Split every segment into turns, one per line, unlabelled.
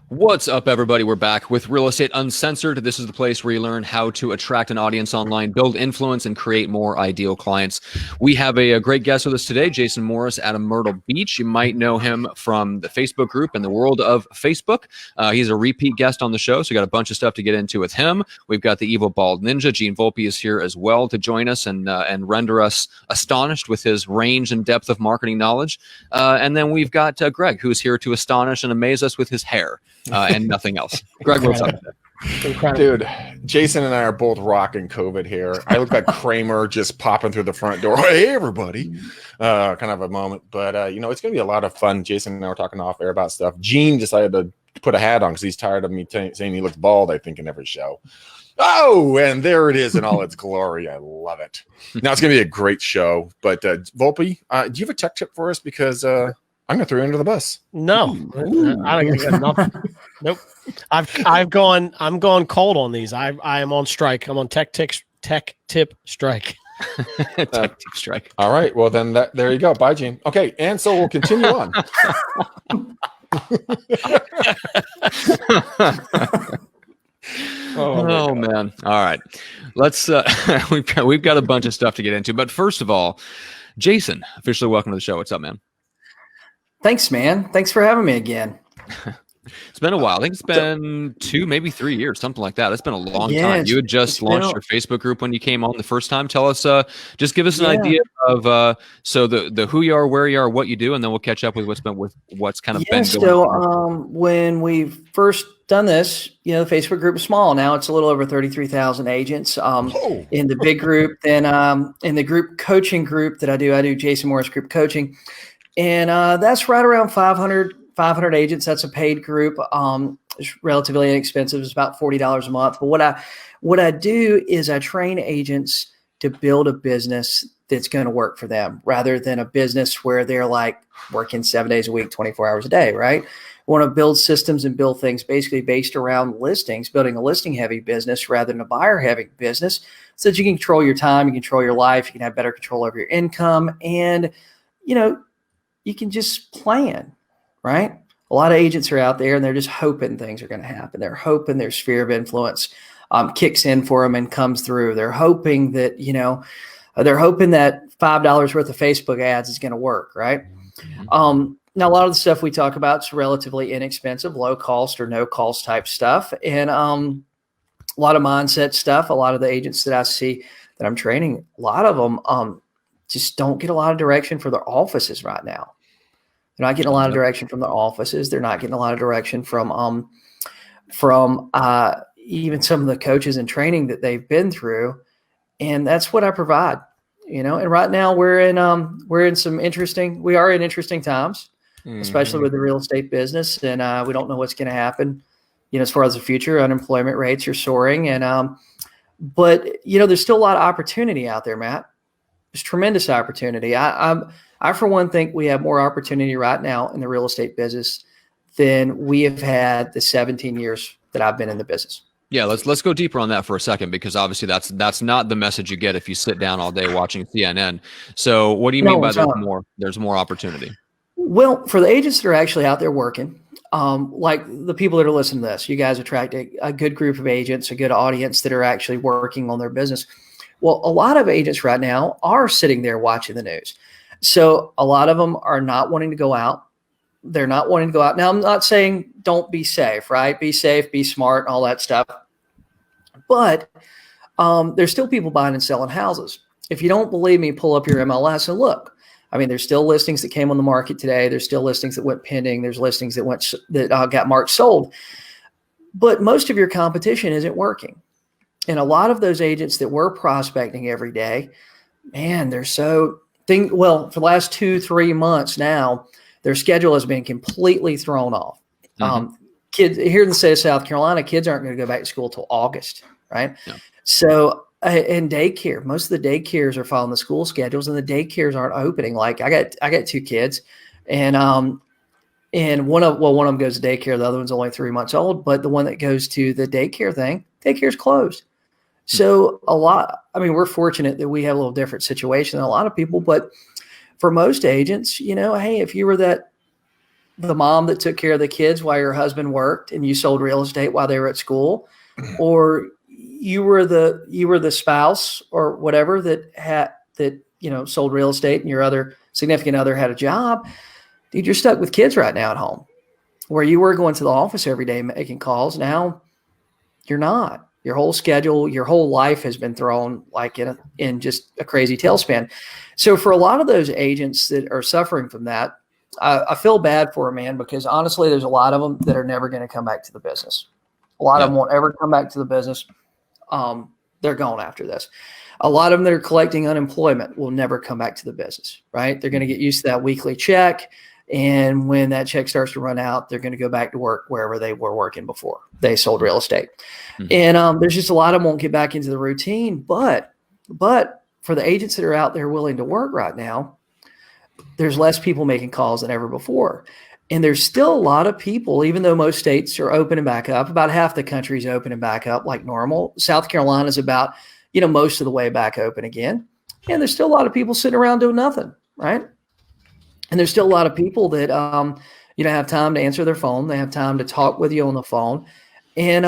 What's up, everybody? We're back with Real Estate Uncensored. This is the place where you learn how to attract an audience online, build influence, and create more ideal clients. We have a great guest with us today, Jason Morris out of Myrtle Beach. You might know him from the Facebook group and the world of Facebook. He's a repeat guest on the show, so we got a bunch of stuff to get into with him. We've got the Evil Bald Ninja. Gene Volpe is here as well to join us and render us astonished with his range and depth of marketing knowledge. And then we've got Greg, who's here to astonish and amaze us with his hair. And nothing else. Greg, what's up?
Dude, Jason and I are both rocking COVID here. I look like Kramer just popping through the front door. Hey, everybody. Kind of a moment. But, it's going to be a lot of fun. Jason and I were talking off air about stuff. Gene decided to put a hat on because he's tired of me saying he looks bald, I think, in every show. Oh, and there it is in all its glory. I love it. Now, it's going to be a great show. But, Volpe, do you have a tech tip for us? Because I'm going to throw you under the bus.
No, I don't got nothing. Nope. I'm going cold on these. I am on strike. I'm on tech tip strike.
Tech tip strike.
All right. Well, then there you go. Bye, Gene. Okay. And so we'll continue on.
Oh man. All right. Let's we've got a bunch of stuff to get into. But first of all, Jason, officially welcome to the show. What's up, man?
Thanks, man. Thanks for having me again.
It's been a while. I think it's been 2, maybe 3 years, something like that. It's been a long time. You had just launched your Facebook group when you came on the first time. Tell us, just give us an idea of so the who you are, where you are, what you do, and then we'll catch up with what's kind of been going
on. So when we first done this, the Facebook group is small. Now it's a little over 33,000 agents in the big group. Then in the group coaching group that I do Jason Morris Group Coaching. And that's right around 500 agents. That's a paid group. It's relatively inexpensive. It's about $40 a month. But what I do is I train agents to build a business that's going to work for them rather than a business where they're like working 7 days a week, 24 hours a day, right? I want to build systems and build things basically based around listings, building a listing heavy business rather than a buyer heavy business so that you can control your time, you can control your life, you can have better control over your income, and, you can just plan, right? A lot of agents are out there and they're just hoping things are going to happen. They're hoping their sphere of influence kicks in for them and comes through. They're hoping that, they're hoping that $5 worth of Facebook ads is going to work, right? Now, a lot of the stuff we talk about is relatively inexpensive, low cost or no cost type stuff. And a lot of mindset stuff. A lot of the agents that I see that I'm training, a lot of them just don't get a lot of direction for their offices right now. They're not getting a lot of direction from their offices. They're not getting a lot of direction from even some of the coaches and training that they've been through. And that's what I provide, and right now we are in interesting times, especially with the real estate business. And we don't know what's going to happen, as far as the future. Unemployment rates are soaring. And, but there's still a lot of opportunity out there, Matt. There's tremendous opportunity. I, for one, think we have more opportunity right now in the real estate business than we have had the 17 years that I've been in the business.
Yeah, let's go deeper on that for a second, because obviously that's not the message you get if you sit down all day watching CNN. So what do you mean by there's more opportunity?
Well, for the agents that are actually out there working, like the people that are listening to this, you guys attract a good group of agents, a good audience that are actually working on their business. Well, a lot of agents right now are sitting there watching the news. So a lot of them are not wanting to go out. They're not wanting to go out. Now, I'm not saying don't be safe, right? Be safe, be smart, and all that stuff. But there's still people buying and selling houses. If you don't believe me, pull up your MLS and look. I mean, there's still listings that came on the market today. There's still listings that went pending. There's listings that got marked sold. But most of your competition isn't working. And a lot of those agents that were prospecting every day, man, for the last 2-3 months now, their schedule has been completely thrown off. Kids here in the state of South Carolina, kids aren't going to go back to school till August, right? Yeah. So, and daycare, most of the daycares are following the school schedules, and the daycares aren't opening. Like I got 2 kids, and one of them goes to daycare. The other one's only 3 months old, but the one that goes to the daycare's closed. So we're fortunate that we have a little different situation than a lot of people, but for most agents, hey, if you were that the mom that took care of the kids while your husband worked and you sold real estate while they were at school, or you were the spouse or whatever that sold real estate and your other significant other had a job. Dude, you're stuck with kids right now at home. Where you were going to the office every day making calls, now you're not. Your whole schedule, your whole life has been thrown like in just a crazy tailspin. So for a lot of those agents that are suffering from that, I feel bad for them, man, because honestly, there's a lot of them that are never going to come back to the business. A lot of them won't ever come back to the business. They're gone after this. A lot of them that are collecting unemployment will never come back to the business, right? They're going to get used to that weekly check. And when that check starts to run out, they're going to go back to work wherever they were working before they sold real estate. Mm-hmm. And there's just a lot of them won't get back into the routine. But for the agents that are out there willing to work right now, there's less people making calls than ever before. And there's still a lot of people, even though most states are opening back up, about half the country is opening back up like normal. South Carolina is about, most of the way back open again. And there's still a lot of people sitting around doing nothing, right? And there's still a lot of people that, have time to answer their phone. They have time to talk with you on the phone. And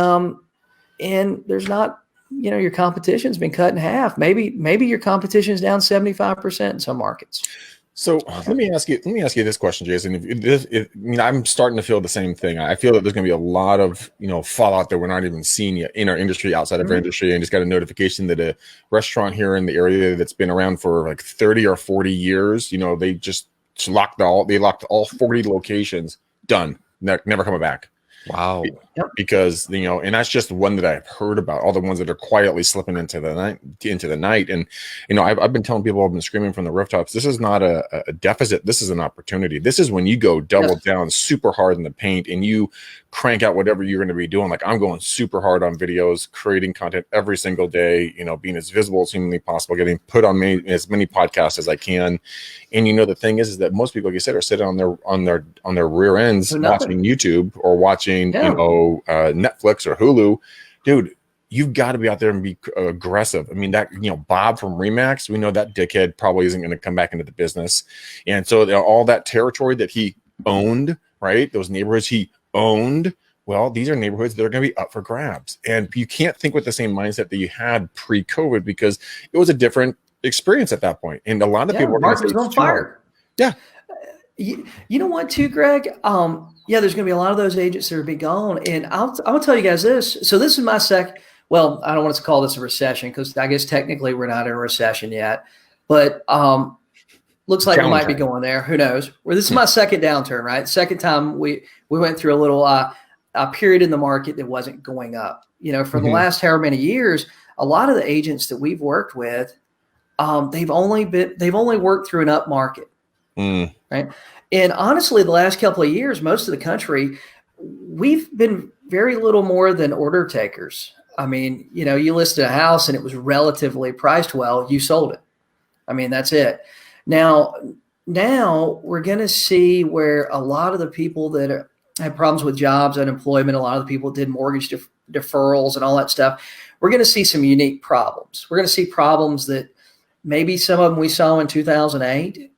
there's not, your competition's been cut in half. Maybe your competition's down 75% in some markets.
So let me ask you this question, Jason. I'm starting to feel the same thing. I feel that there's going to be a lot of, fallout that we're not even seeing yet in our industry, outside of our industry. And just got a notification that a restaurant here in the area that's been around for like 30 or 40 years, they just locked all 40 locations, done, never coming back.
Wow.
Because and that's just one that I've heard about, all the ones that are quietly slipping into the night. And I've been telling people, I've been screaming from the rooftops, this is not a deficit, this is an opportunity. This is when you go double down super hard in the paint and you crank out whatever you're going to be doing. Like I'm going super hard on videos, creating content every single day, being as visible as humanly possible, getting put on as many podcasts as I can. And the thing is that most people, like you said, are sitting on their rear ends watching YouTube or watching Netflix or Hulu. Dude, you've got to be out there and be aggressive. I mean, that Bob from Remax, we know that dickhead probably isn't going to come back into the business. And so all that territory that he owned, right, those neighborhoods he owned, well, these are neighborhoods that are going to be up for grabs. And you can't think with the same mindset that you had pre-COVID, because it was a different experience at that point. And a lot of people were
market's on fire.
Yeah.
You know what, too, Greg? There's going to be a lot of those agents that will be gone. And I'll tell you guys this. So this is my well, I don't want to call this a recession, because I guess technically we're not in a recession yet. But looks like we might be going there. Who knows? This is my second downturn, right? Second time we went through a little a period in the market that wasn't going up. For the last however many years, a lot of the agents that we've worked with, they've only worked through an up market. Right. And honestly, the last couple of years, most of the country, we've been very little more than order takers. I mean, you listed a house and it was relatively priced well, you sold it. I mean, that's it. Now we're going to see where a lot of the people that have problems with jobs, unemployment, a lot of the people did mortgage deferrals and all that stuff. We're going to see some unique problems. We're going to see problems that maybe some of them we saw in 2008,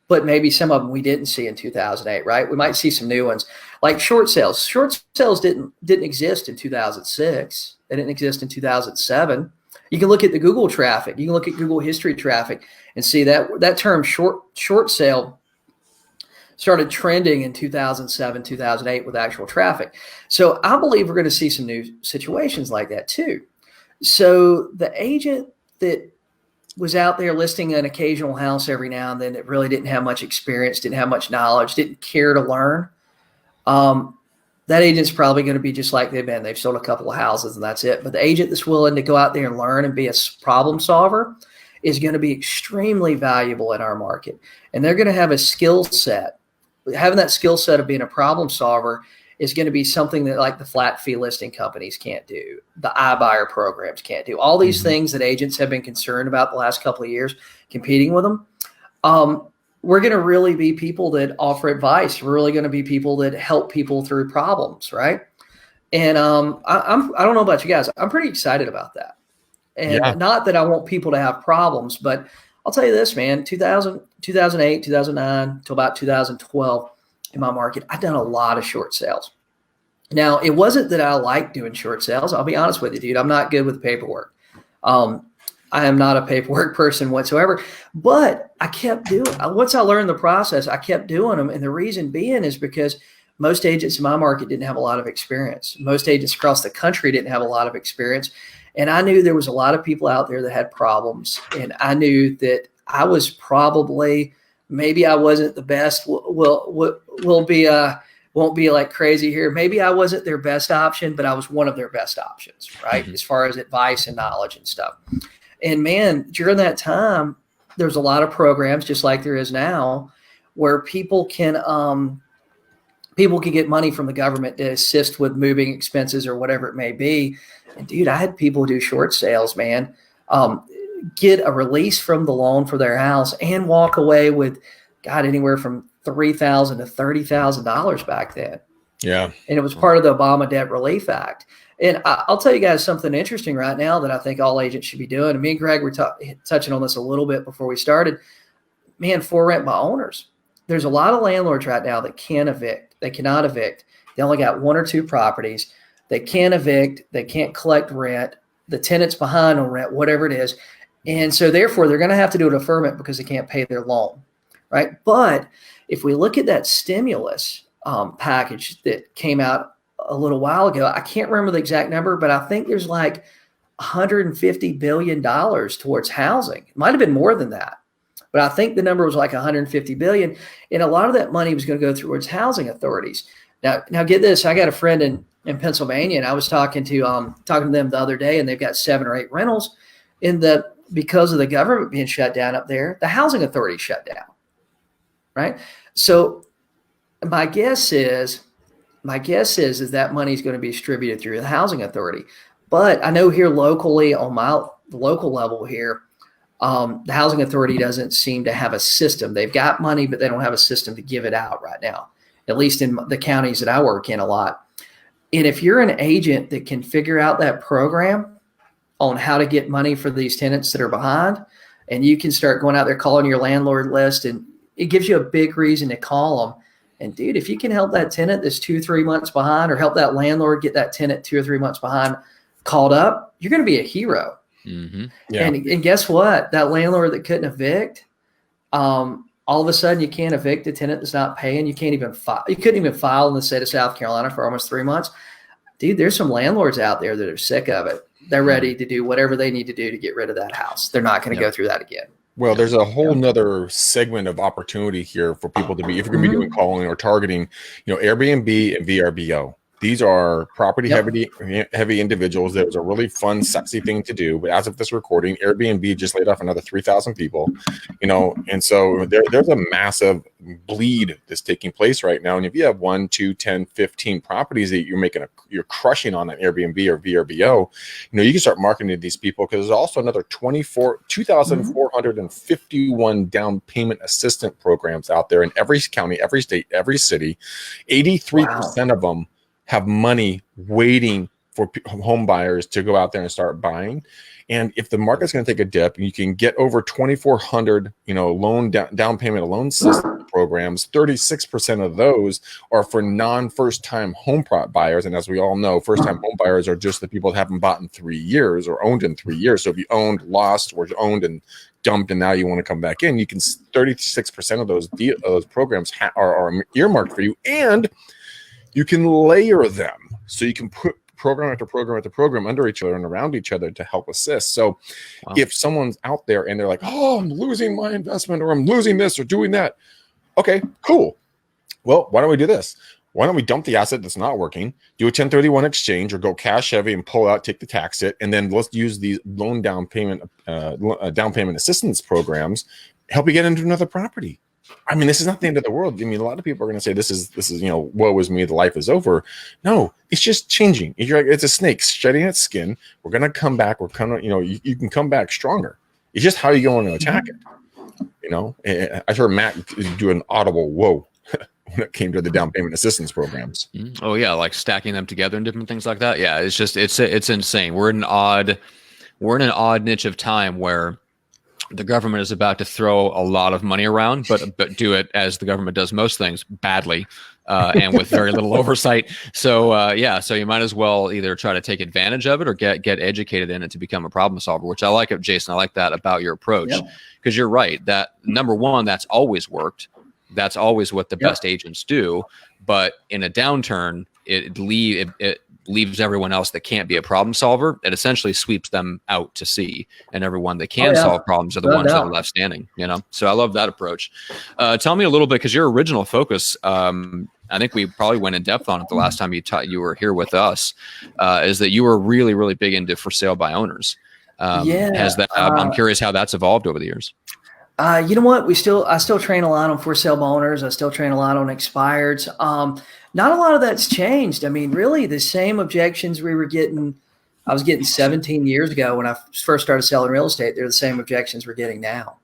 but maybe some of them we didn't see in 2008, right? We might see some new ones, like short sales. Short sales didn't exist in 2006. They didn't exist in 2007. You can look at the Google traffic. You can look at Google history traffic and see that term short sale started trending in 2007, 2008 with actual traffic. So I believe we're going to see some new situations like that too. So the agent that was out there listing an occasional house every now and then that really didn't have much experience, didn't have much knowledge, didn't care to learn, that agent's probably going to be just like they've been. They've sold a couple of houses and that's it. But the agent that's willing to go out there and learn and be a problem solver is going to be extremely valuable in our market. And they're going to have a skill set. Having that skill set of being a problem solver is going to be something that like the flat fee listing companies can't do. The iBuyer programs can't do. All these things that agents have been concerned about the last couple of years competing with them. We're going to really be people that offer advice. We're really going to be people that help people through problems, right? And I don't know about you guys. I'm pretty excited about that. And not that I want people to have problems, but I'll tell you this, man, 2008, 2009 till about 2012, in my market, I've done a lot of short sales. Now, it wasn't that I liked doing short sales. I'll be honest with you, dude. I'm not good with paperwork. I am not a paperwork person whatsoever, but I kept doing. Once I learned the process, I kept doing them. And the reason being is because most agents in my market didn't have a lot of experience. Most agents across the country didn't have a lot of experience. And I knew there was a lot of people out there that had problems. And I knew that I was probably, maybe I wasn't the best. Won't be like crazy here. Maybe I wasn't their best option, but I was one of their best options, right? Mm-hmm. As far as advice and knowledge and stuff. And man, during that time, there's a lot of programs, just like there is now, where people can get money from the government to assist with moving expenses or whatever it may be. And dude, I had people do short sales, man, get a release from the loan for their house and walk away with, God, anywhere from $3,000 to $30,000 back then.
Yeah.
And it was part of the Obama Debt Relief Act. And I'll tell you guys something interesting right now that I think all agents should be doing. And me and Greg were touching on this a little bit before we started. Man, for rent by owners. There's a lot of landlords right now that can't evict. They cannot evict. They only got 1 or 2 properties. They can't evict. They can't collect rent. The tenant's behind on rent, whatever it is. And so therefore, they're going to have to do a deferment because they can't pay their loan, right? But if we look at that stimulus package that came out a little while ago, I can't remember the exact number, but I think there's like $150 billion towards housing. It might have been more than that, but I think the number was like $150 billion. And a lot of that money was going to go towards housing authorities. Now get this. I got a friend in Pennsylvania, and I was talking to them the other day, and they've got 7 or 8 rentals. Because of the government being shut down up there, the housing authority shut down. Right. So my guess is that money is going to be distributed through the housing authority. But I know here locally on the local level here, the housing authority doesn't seem to have a system. They've got money, but they don't have a system to give it out right now, at least in the counties that I work in a lot. And if you're an agent that can figure out that program on how to get money for these tenants that are behind, and you can start going out there calling your landlord list, and it gives you a big reason to call them. And dude, if you can help that tenant that's 2-3 months behind, or help that landlord get that tenant 2 or 3 months behind called up, you're going to be a hero.
Mm-hmm. Yeah.
And guess what? That landlord that couldn't evict, all of a sudden you can't evict a tenant that's not paying. You can't even file. You couldn't even file in the state of South Carolina for almost 3 months. Dude, there's some landlords out there that are sick of it. They're ready to do whatever they need to do to get rid of that house. They're not going to go through that again.
Well, there's a whole nother segment of opportunity here for people to be, if you're going to be doing calling or targeting, Airbnb and VRBO. These are property heavy individuals. That was a really fun, sexy thing to do. But as of this recording, Airbnb just laid off another 3,000 people, and so there's a massive bleed that's taking place right now. And if you have 1, 2, 10, 15 properties that you're crushing on an Airbnb or VRBO, you can start marketing to these people, because there's also another 2,451 down payment assistant programs out there in every county, every state, every city. 83% of them have money waiting for home buyers to go out there and start buying. And if the market's going to take a dip, you can get over 2,400, loan down payment loan system programs. 36% of those are for non-first time home buyers. And as we all know, first time home buyers are just the people that haven't bought in 3 years or owned in 3 years. So if you owned, lost, or owned and dumped, and now you want to come back in, you can 36% of those programs are earmarked for you. And you can layer them, so you can put program after program after program under each other and around each other to help assist. So if someone's out there and they're like, oh, I'm losing my investment, or I'm losing this or doing that. Okay, cool. Well, why don't we do this? Why don't we dump the asset that's not working, do a 1031 exchange, or go cash heavy and pull out, take the tax hit, and then let's use these loan down payment assistance programs, help you get into another property. I mean, this is not the end of the world. I mean, a lot of people are going to say this is woe is me, the life is over. No, it's just changing. It's a snake shedding its skin. We're going to come back. We're kind of, you can come back stronger. It's just how you going to attack it. I heard Matt do an audible whoa when it came to the down payment assistance programs.
Oh yeah, like stacking them together and different things like that. Yeah, it's insane. We're in an odd niche of time where the government is about to throw a lot of money around, but do it as the government does most things, badly, and with very little oversight. So so you might as well either try to take advantage of it or get educated in it to become a problem solver, which I like it, Jason. I like that about your approach, because you're right that number one, that's always worked. That's always what the best agents do. But in a downturn, it leaves everyone else that can't be a problem solver. It essentially sweeps them out to sea, and everyone that can solve problems are the ones that are left standing, So I love that approach. Tell me a little bit, because your original focus, I think we probably went in depth on it the last time you were here with us, is that you were really, really big into for sale by owners. I'm curious how that's evolved over the years.
You know what? I still train a lot on for sale by owners. I still train a lot on expireds. Not a lot of that's changed. I mean, really the same objections I was getting 17 years ago when I first started selling real estate. They're the same objections we're getting now.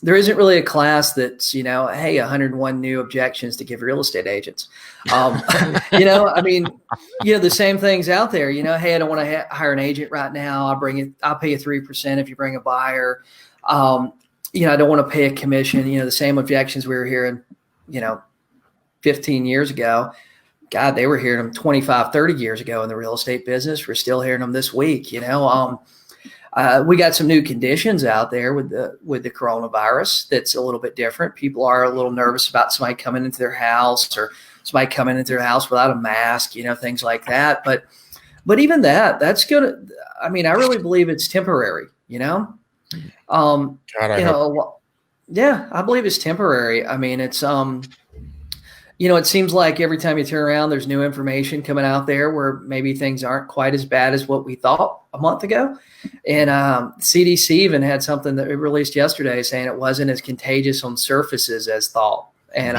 There isn't really a class that's, hey, 101 new objections to give real estate agents. The same things out there, hey, I don't want to hire an agent right now. I'll pay you 3% if you bring a buyer. I don't want to pay a commission, the same objections we were hearing, 15 years ago. God, they were hearing them 25, 30 years ago in the real estate business. We're still hearing them this week. We got some new conditions out there with the coronavirus that's a little bit different. People are a little nervous about somebody coming into their house or somebody coming into their house without a mask, things like that. But even that's gonna, I really believe it's temporary, I believe it's temporary. It's it seems like every time you turn around, there's new information coming out there where maybe things aren't quite as bad as what we thought a month ago. And CDC even had something that it released yesterday saying it wasn't as contagious on surfaces as thought. And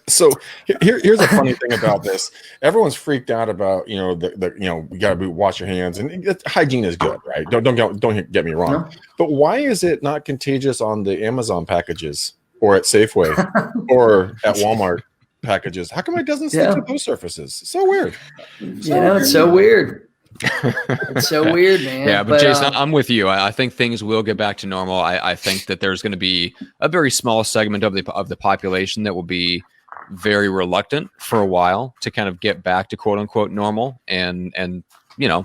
so here's a funny thing about this. Everyone's freaked out about you gotta wash your hands, and hygiene is good, right? Don't get me wrong. No. But why is it not contagious on the Amazon packages or at Safeway or at Walmart packages? How come it doesn't stick to those surfaces? It's so weird.
It's so weird. It's so weird, man.
Yeah, but Jason, I'm with you. I think things will get back to normal. I think that there's going to be a very small segment of the population that will be very reluctant for a while to kind of get back to quote unquote normal. And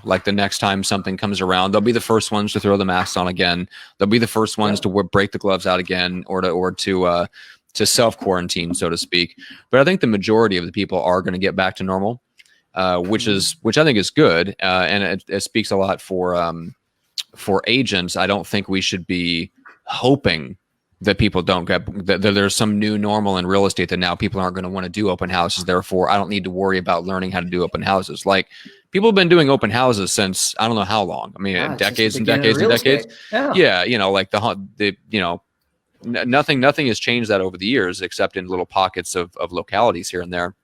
like the next time something comes around, they'll be the first ones to throw the masks on again. They'll be the first ones to break the gloves out again, or to self quarantine, so to speak. But I think the majority of the people are going to get back to normal. Which I think is good, and it speaks a lot for agents. I don't think we should be hoping that people don't that there's some new normal in real estate that now people aren't going to want to do open houses. Therefore, I don't need to worry about learning how to do open houses. Like, people have been doing open houses since I don't know how long. Decades and decades and decades. Yeah, like nothing has changed that over the years, except in little pockets of localities here and there.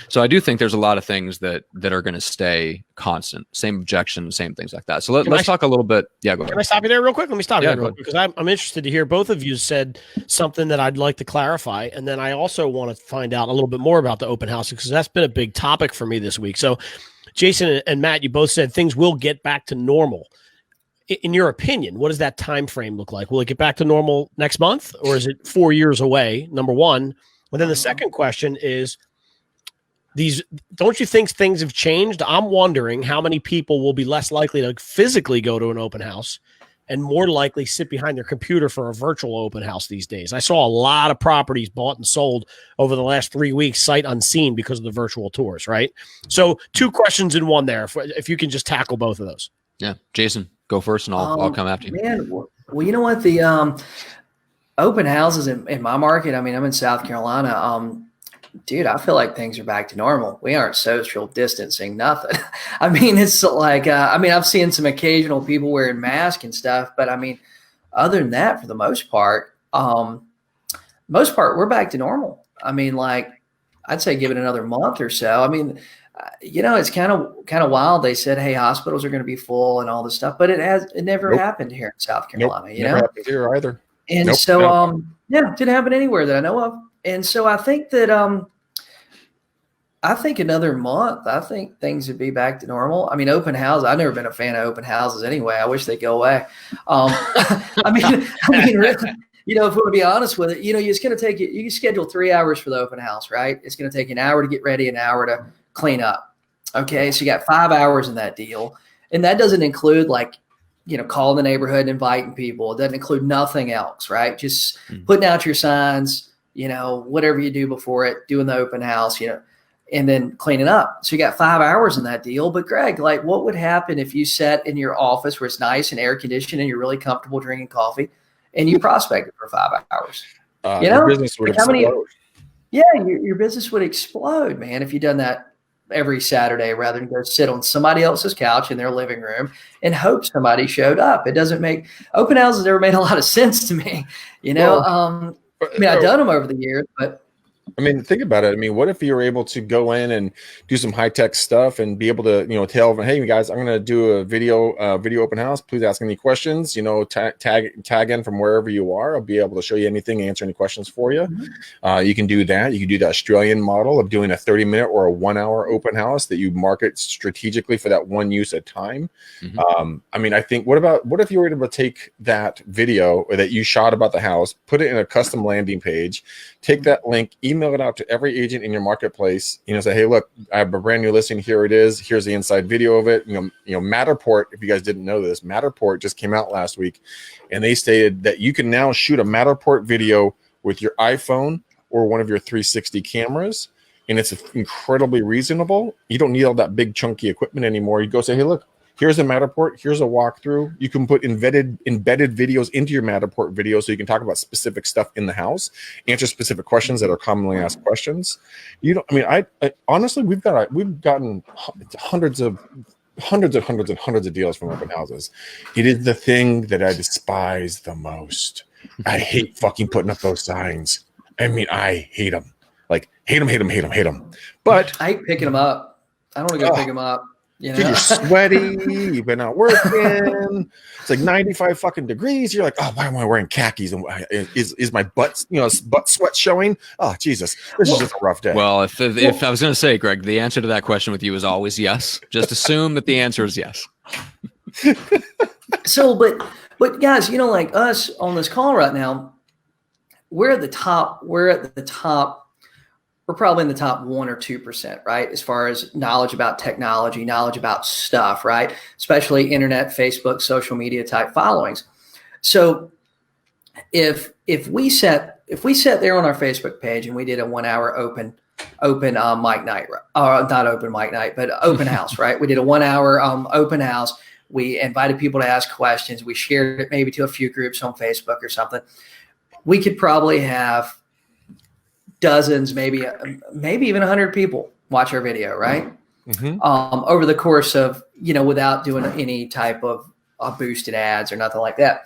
So I do think there's a lot of things that are going to stay constant, same objections, same things like that. So let's talk a little bit. Yeah, go ahead.
Can I stop you there real quick? Let me stop you there real quick, because I'm interested to hear. Both of you said something that I'd like to clarify. And then I also want to find out a little bit more about the open house, because that's been a big topic for me this week. So Jason and Matt, you both said things will get back to normal. In your opinion, what does that time frame look like? Will it get back to normal next month, or is it 4 years away? Number one. And then the second question is, don't you think things have changed? I'm wondering how many people will be less likely to physically go to an open house and more likely sit behind their computer for a virtual open house these days. I saw a lot of properties bought and sold over the last 3 weeks, sight unseen, because of the virtual tours, right? So 2 questions in one there, if you can just tackle both of those.
Yeah. Jason, go first and I'll come after you.
Man, well, you know what? The open houses in my market, I'm in South Carolina. Dude, I feel like things are back to normal. We aren't social distancing, nothing. It's like, I've seen some occasional people wearing masks and stuff, but other than that, for the most part, we're back to normal. I'd say give it another month or so. It's kind of wild. They said, hey, hospitals are going to be full and all this stuff, but it never happened here in South Carolina.
Never happened here either.
And it didn't happen anywhere that I know of. And so I think that I think another month, I think things would be back to normal. I mean, open houses, I've never been a fan of open houses anyway. I wish they'd go away. Really, you know, if we want to be honest with it, you know, it's going to take you, you schedule 3 hours for the open house, right? It's going to take an hour to get ready, an hour to clean up. Okay. So you got 5 hours in that deal. And that doesn't include like, you know, calling the neighborhood and inviting people. It doesn't include nothing else, right? Just putting out your signs, you know, whatever you do before it, doing the open house, you know, and then cleaning up. So you got 5 hours in that deal. But Greg, like what would happen if you sat in your office where it's nice and air conditioned and you're really comfortable drinking coffee and you prospected for 5 hours? You know,
your business would explode.
Your business would explode, man, if you done that every Saturday rather than go sit on somebody else's couch in their living room and hope somebody showed up. It doesn't make open houses never made a lot of sense to me, you know. I mean, I've done them over the years, but
I mean, think about it. I mean, what if you were able to go in and do some high tech stuff and be able to, you know, tell them, hey guys, I'm going to do a video open house. Please ask any questions. You know, tag in from wherever you are. I'll be able to show you anything, answer any questions for you. You can do that. You can do the Australian model of doing a 30-minute or a 1 hour open house that you market strategically for that one use at time. I mean, I think what if you were able to take that video or that you shot about the house, put it in a custom landing page, take that link, email it out to every agent in your marketplace, you know, say, hey, look, I have a brand new listing. Here it is. Here's the inside video of it. You know, Matterport, if you guys didn't know this, Matterport just came out last week and they stated that you can now shoot a Matterport video with your iPhone or one of your 360 cameras. And it's incredibly reasonable. You don't need all that big chunky equipment anymore. You go say, hey, look, here's a Matterport. Here's a walkthrough. You can put embedded videos into your Matterport video so you can talk about specific stuff in the house, answer specific questions that are commonly asked questions. You know, I mean, I honestly, we've gotten hundreds of deals from open houses. It is the thing that I despise the most. I hate fucking putting up those signs. I mean, I hate them. Like, hate them. But
I hate picking them up. I don't want to go pick them up. You know?
You're sweaty. You've been out working. It's like 95 fucking degrees. You're like, oh, why am I wearing khakis? And is my butt, you know, butt sweat showing? Oh, Jesus, this is just a rough day.
Well, if I was going to say, Greg, the answer to that question with you is always yes. Just assume that the answer is yes.
So, but guys, you know, like us on this call right now, we're at the top. We're probably in the top 1 or 2%, right? As far as knowledge about technology, knowledge about stuff, right? Especially internet, Facebook, social media type followings. So if we sat there on our Facebook page and we did a 1 hour open mic night, not open mic night, but open house, right? We did a 1 hour open house. We invited people to ask questions. We shared it maybe to a few groups on Facebook or something. We could probably have dozens, maybe even 100 people watch our video, right? Over the course of, you know, without doing any type of boosted ads or nothing like that.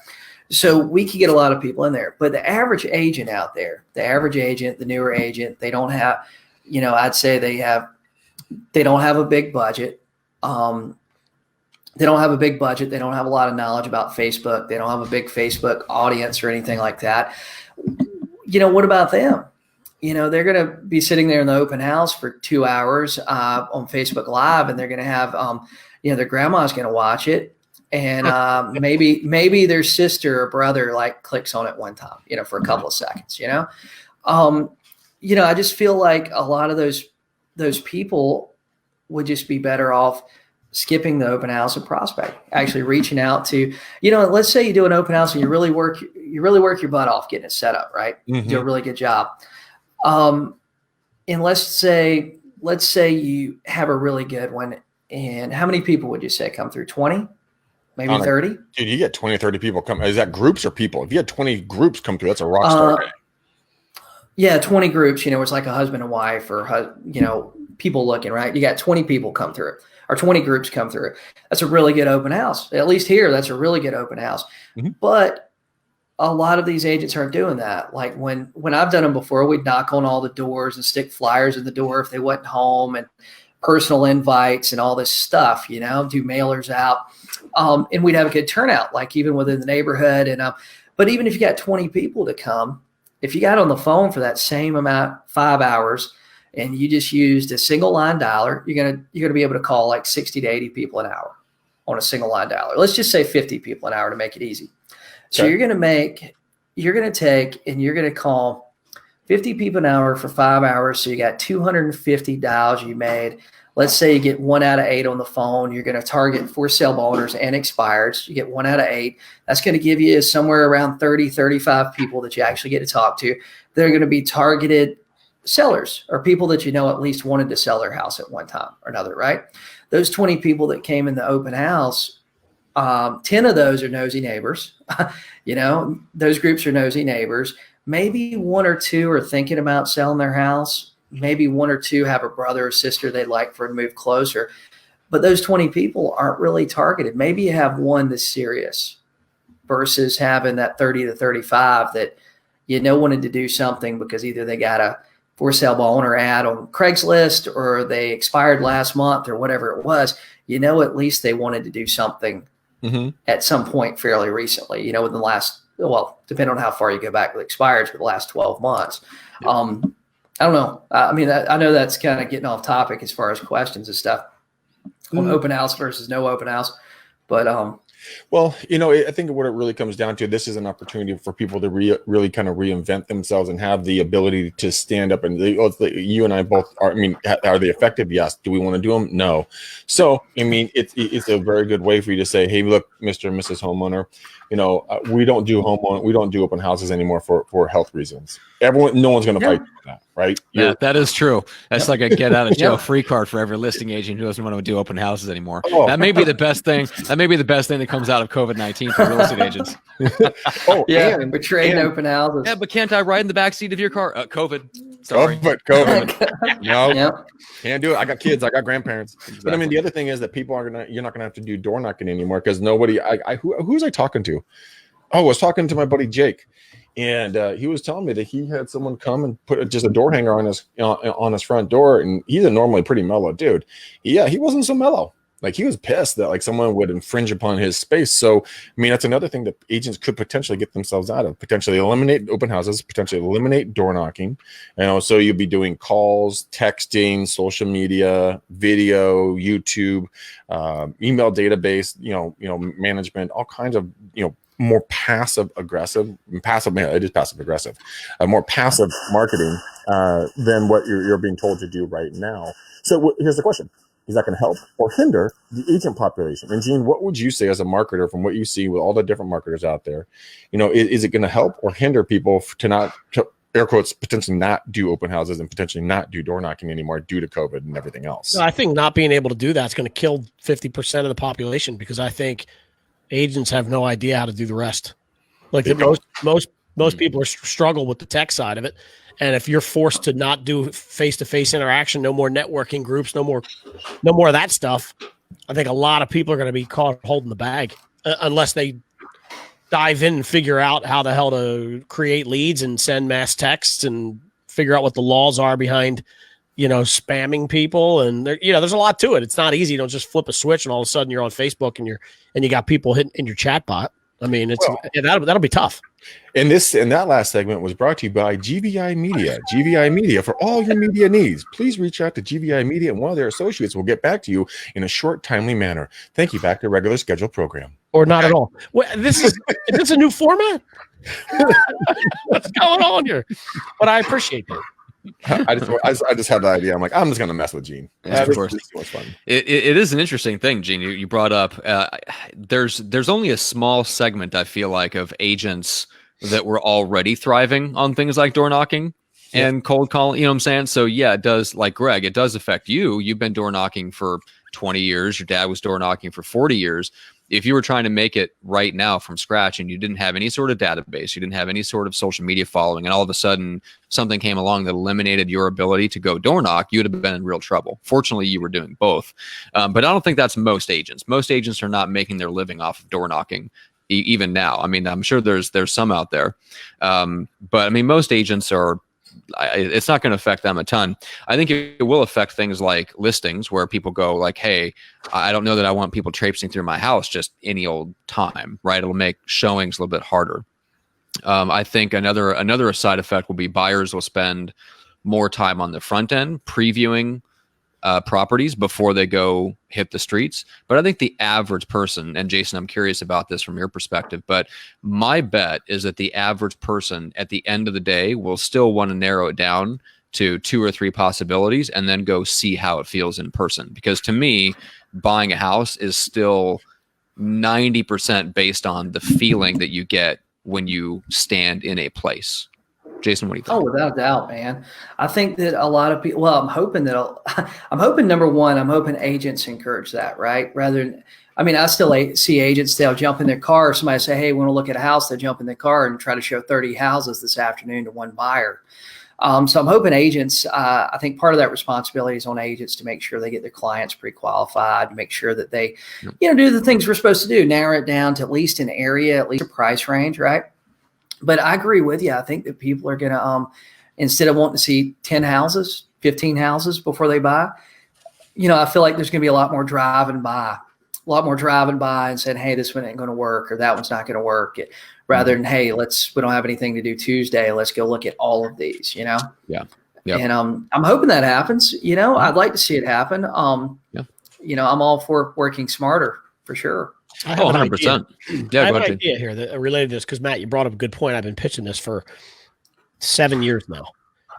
So we could get a lot of people in there. But the average agent out there, the newer agent, they don't have, you know, I'd say they don't have a big budget. They don't have a big budget. They don't have a lot of knowledge about Facebook. They don't have a big Facebook audience or anything like that. You know, what about them? You know, they're going to be sitting there in the open house for 2 hours on Facebook Live, and they're going to have, you know, their grandma's going to watch it, and maybe their sister or brother like clicks on it one time, you know, for a couple of seconds. You know, I just feel like a lot of those people would just be better off skipping the open house and prospect, actually reaching out to, you know, let's say you do an open house and you really work your butt off getting it set up, right? Do a really good job. And let's say you have a really good one, and how many people would you say come through? 20, maybe 30?
Dude, you get 20 or 30 people come. Is that groups or people? If you had 20 groups come through, that's a rock star day.
Yeah, 20 groups, you know, it's like a husband and wife or, you know, people looking, right? You got 20 people come through it, or 20 groups come through it. That's a really good open house. At least here, that's a really good open house. But a lot of these agents aren't doing that. Like when I've done them before, we'd knock on all the doors and stick flyers in the door if they wasn't home, and personal invites and all this stuff, you know, do mailers out. And we'd have a good turnout, like even within the neighborhood. And but even if you got 20 people to come, if you got on the phone for that same amount, 5 hours, and you just used a single line dialer, you're gonna be able to call like 60 to 80 people an hour on a single line dialer. Let's just say 50 people an hour to make it easy. So you're going to take and you're going to call 50 people an hour for 5 hours. So you got 250 dials you made. Let's say you get 1 out of 8 on the phone. You're going to target for sale by owners and expireds. You get 1 out of 8. That's going to give you somewhere around 30, 35 people that you actually get to talk to. They're going to be targeted sellers or people that at least wanted to sell their house at one time or another, right? Those 20 people that came in the open house, 10 of those are nosy neighbors. Those groups are nosy neighbors. Maybe 1 or 2 are thinking about selling their house. Maybe 1 or 2 have a brother or sister they'd like for to move closer. But those 20 people aren't really targeted. Maybe you have 1 that's serious versus having that 30 to 35 that wanted to do something because either they got a for sale by owner ad on Craigslist or they expired last month or whatever it was. At least they wanted to do something at some point fairly recently, within the last, depending on how far you go back with expires for the last 12 months. I don't know. I know that's kind of getting off topic as far as questions and stuff on open house versus no open house, but
well, I think what it really comes down to, this is an opportunity for people to really kind of reinvent themselves and have the ability to stand up. And you and I both are, are they effective? Yes. Do we want to do them? No. So, it's a very good way for you to say, hey, look, Mr. and Mrs. Homeowner, we don't do open houses anymore for health reasons. No one's going to fight for that, right?
Yeah, that is true. That's like a get out of jail free card for every listing agent who doesn't want to do open houses anymore. Oh. That may be the best thing. That may be the best thing that comes out of COVID-19 for real estate agents.
But trading open houses.
Yeah, but can't I ride in the back seat of your car? COVID. Sorry.
COVID. No, can't do it. I got kids. I got grandparents. Exactly. But the other thing is that you're not gonna have to do door knocking anymore because nobody. Who was I talking to? Oh, I was talking to my buddy Jake. And he was telling me that he had someone come and put just a door hanger on his front door, and he's a normally pretty mellow dude. Yeah, he wasn't so mellow. Like he was pissed that like someone would infringe upon his space. So that's another thing that agents could potentially get themselves out of. Potentially eliminate open houses. Potentially eliminate door knocking. So you'll be doing calls, texting, social media, video, YouTube, email database. Management, all kinds of more passive aggressive, more passive marketing than what you're being told to do right now. So here's the question. Is that going to help or hinder the agent population? And Gene, what would you say as a marketer from what you see with all the different marketers out there? Is it going to help or hinder people to air quotes, potentially not do open houses and potentially not do door knocking anymore due to COVID and everything else?
I think not being able to do that is going to kill 50% of the population because I think agents have no idea how to do the rest. Like most people struggle with the tech side of it. And if you're forced to not do face-to-face interaction, no more networking groups, no more of that stuff, I think a lot of people are going to be caught holding the bag unless they dive in and figure out how the hell to create leads and send mass texts and figure out what the laws are behind, spamming people. And there's a lot to it. It's not easy. You don't just flip a switch and all of a sudden you're on Facebook and you got people hitting in your chat bot. That'll be tough.
And that last segment was brought to you by GVI Media. GVI Media, for all your media needs, please reach out to GVI Media and one of their associates will get back to you in a short, timely manner. Thank you. Back to regular scheduled program.
Or not at all. Is this a new format? What's going on here? But I appreciate that.
I just had the idea. I'm like, I'm just gonna mess with Gene.
Yeah, of course. So much fun. It is an interesting thing, Gene. You brought up. There's only a small segment I feel like of agents that were already thriving on things like door knocking and cold calling. You know what I'm saying? So yeah, it does. Like Greg, it does affect you. You've been door knocking for 20 years. Your dad was door knocking for 40 years. If you were trying to make it right now from scratch and you didn't have any sort of database, you didn't have any sort of social media following, and all of a sudden something came along that eliminated your ability to go door knock, you would have been in real trouble. Fortunately, you were doing both. But I don't think that's most agents. Most agents are not making their living off of door knocking even now. I'm sure there's some out there. But most agents are, it's not going to affect them a ton. I think it will affect things like listings where people go like, hey, I don't know that I want people traipsing through my house just any old time, right? It'll make showings a little bit harder. I think another side effect will be buyers will spend more time on the front end previewing properties before they go hit the streets. But I think the average person, and Jason, I'm curious about this from your perspective, but my bet is that the average person at the end of the day will still want to narrow it down to 2 or 3 possibilities and then go see how it feels in person. Because to me, buying a house is still 90% based on the feeling that you get when you stand in a place. Jason, what do you think?
Oh, without a doubt, man. I think that a lot of people, well, I'm hoping number one, I'm hoping agents encourage that, right? Rather than, I mean, I still see agents, they'll jump in their car. Somebody say, hey, we want to look at a house. They'll jump in their car and try to show 30 houses this afternoon to one buyer. So I'm hoping agents, I think part of that responsibility is on agents to make sure they get their clients pre-qualified, make sure that they, do the things we're supposed to do, narrow it down to at least an area, at least a price range, right? But I agree with you. I think that people are going to, instead of wanting to see 10 houses, 15 houses before they buy, I feel like there's going to be a lot more driving by and saying, hey, this one ain't going to work or that one's not going to work. Rather than, hey, we don't have anything to do Tuesday. Let's go look at all of these,
Yeah.
And I'm hoping that happens. I'd like to see it happen. I'm all for working smarter for sure.
I have
100%.
I have an idea here that related to this because, Matt, you brought up a good point. I've been pitching this for 7 years now.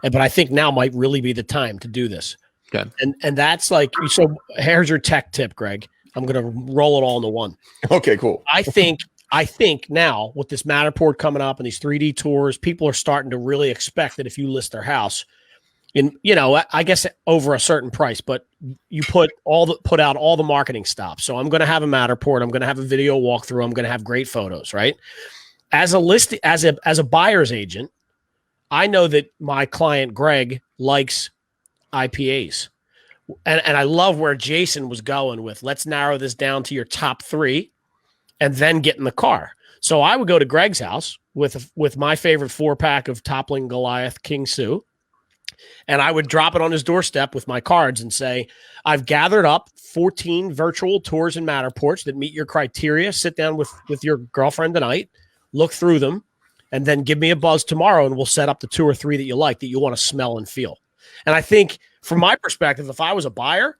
But I think now might really be the time to do this.
Okay.
And that's like, so here's your tech tip, Greg. I'm going to roll it all into one. Okay, cool. I think now with this Matterport coming up and these 3D tours, people are starting to really expect that if you list their house in, I guess over a certain price, but you put out all the marketing stops. So I'm going to have a Matterport. I'm going to have a video walkthrough. I'm going to have great photos, right? As a buyer's agent, I know that my client, Greg, likes IPAs. And I love where Jason was going with, let's narrow this down to your top 3 and then get in the car. So I would go to Greg's house with my favorite 4-pack of Toppling Goliath King Sue. And I would drop it on his doorstep with my cards and say, I've gathered up 14 virtual tours and Matterports that meet your criteria. Sit down with your girlfriend tonight, look through them, and then give me a buzz tomorrow and we'll set up the 2 or 3 that you like, that you want to smell and feel. And I think from my perspective, if I was a buyer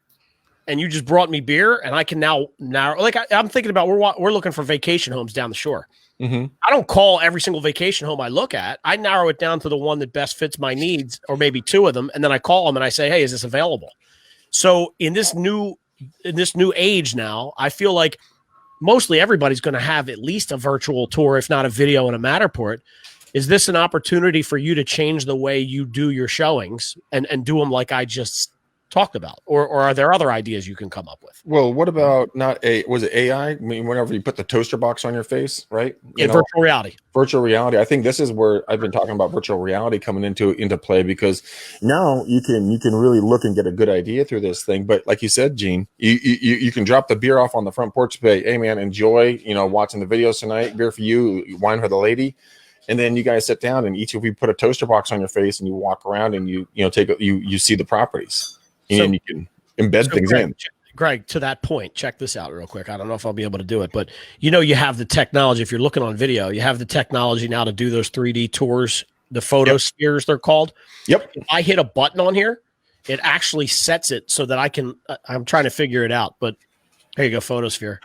and you just brought me beer and I can now narrow, like I'm thinking about, we're looking for vacation homes down the shore. Mm-hmm. I don't call every single vacation home I look at. I narrow it down to the one that best fits my needs, or maybe 2 of them. And then I call them and I say, hey, is this available? So in this new age now, I feel like mostly everybody's going to have at least a virtual tour, if not a video and a Matterport. Is this an opportunity for you to change the way you do your showings and do them like I just talked about? Or are there other ideas you can come up with?
Well, what about was it AI? I mean, whenever you put the toaster box on your face, right?
Virtual reality.
Virtual reality. I think this is where I've been talking about virtual reality coming into play, because now you can really look and get a good idea through this thing. But like you said, Gene, you can drop the beer off on the front porch, say, hey man, enjoy, watching the videos tonight, beer for you, wine for the lady. And then you guys sit down and each of you put a toaster box on your face and you walk around and you see the properties and you can embed things in.
Greg, to that point, check this out real quick. I don't know if I'll be able to do it, but you have the technology. If you're looking on video, you have the technology now to do those 3D tours, the photospheres they're called. Yep. If I hit a button on here, it actually sets it so that I can, I'm trying to figure it out, but here you go, photosphere.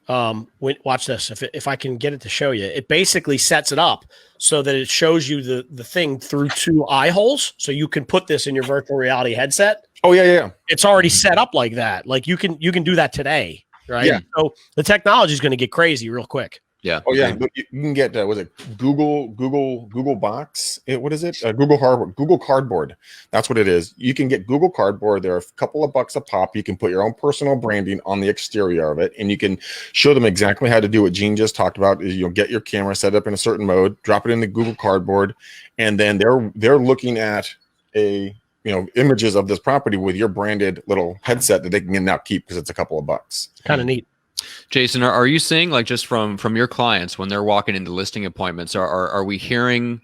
Watch this. If I can get it to show you, it basically sets it up so that it shows you the thing through 2 eye holes. So you can put this in your virtual reality headset.
Oh yeah.
It's already set up like that. Like you can do that today, right? Yeah. So the technology is going to get crazy real quick.
Yeah.
Oh yeah. But you can get was it Google Box? What is it? Google Cardboard. That's what it is. You can get Google Cardboard. They're a couple of bucks a pop. You can put your own personal branding on the exterior of it, and you can show them exactly how to do what Gene just talked about. Is you'll get your camera set up in a certain mode, drop it in the Google Cardboard, and then they're looking at images of this property with your branded little headset that they can now keep because it's a couple of bucks.
Kind of neat.
Jason, are you seeing, like, just from your clients when they're walking into listing appointments, are we hearing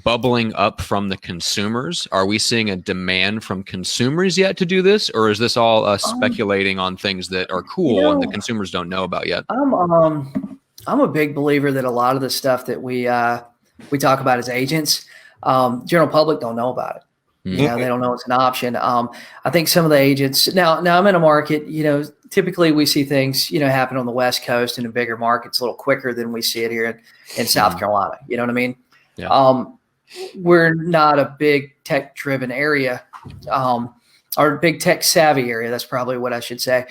bubbling up from the consumers? Are we seeing a demand from consumers yet to do this, or is this all speculating on things that are cool and the consumers don't know about yet?
I'm a big believer that a lot of the stuff that we talk about as agents, general public don't know about it. You know, they don't know it's an option. I think some of the agents now I'm in a market, you know, typically we see things, you know, happen on the West Coast and in bigger markets a little quicker than we see it here in South Carolina. You know what I mean?
Yeah.
We're not a big tech driven area, or big tech savvy area. That's probably what I should say.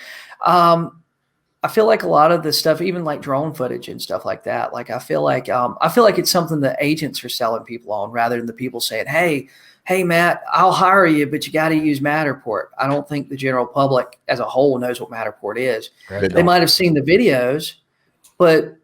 I feel like a lot of the stuff, even like drone footage and stuff like that, like I feel like it's something that agents are selling people on rather than the people saying, hey, Matt, I'll hire you, but you got to use Matterport. I don't think the general public as a whole knows what Matterport is.
Right.
They might have seen the videos, but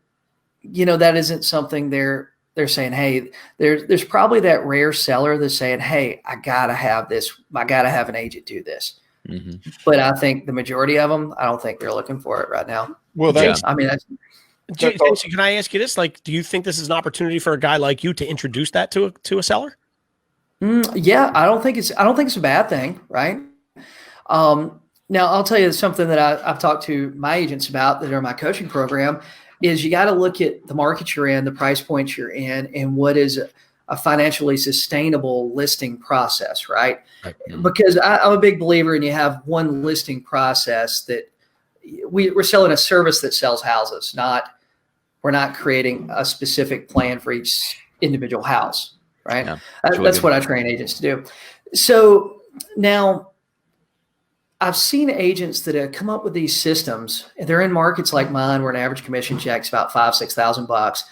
you know, that isn't something they're saying, hey, there's probably that rare seller that's saying, hey, I got to have this. I got to have an agent do this.
Mm-hmm.
But I think the majority of them, I don't think they're looking for it right now.
Well, that's,
I mean, that's,
Jason, can I ask you this? Like, do you think this is an opportunity for a guy like you to introduce that to a seller?
Yeah, I don't think it's a bad thing, right? Now I'll tell you something that I've talked to my agents about that are my coaching program is you got to look at the market you're in, the price points you're in, and what is a financially sustainable listing process, right? Because I'm a big believer in you have one listing process that we're selling a service that sells houses, we're not creating a specific plan for each individual house. Right.
Yeah,
that's what I train agents to do. So now I've seen agents that have come up with these systems and they're in markets like mine where an average commission check's about $5,000-6,000.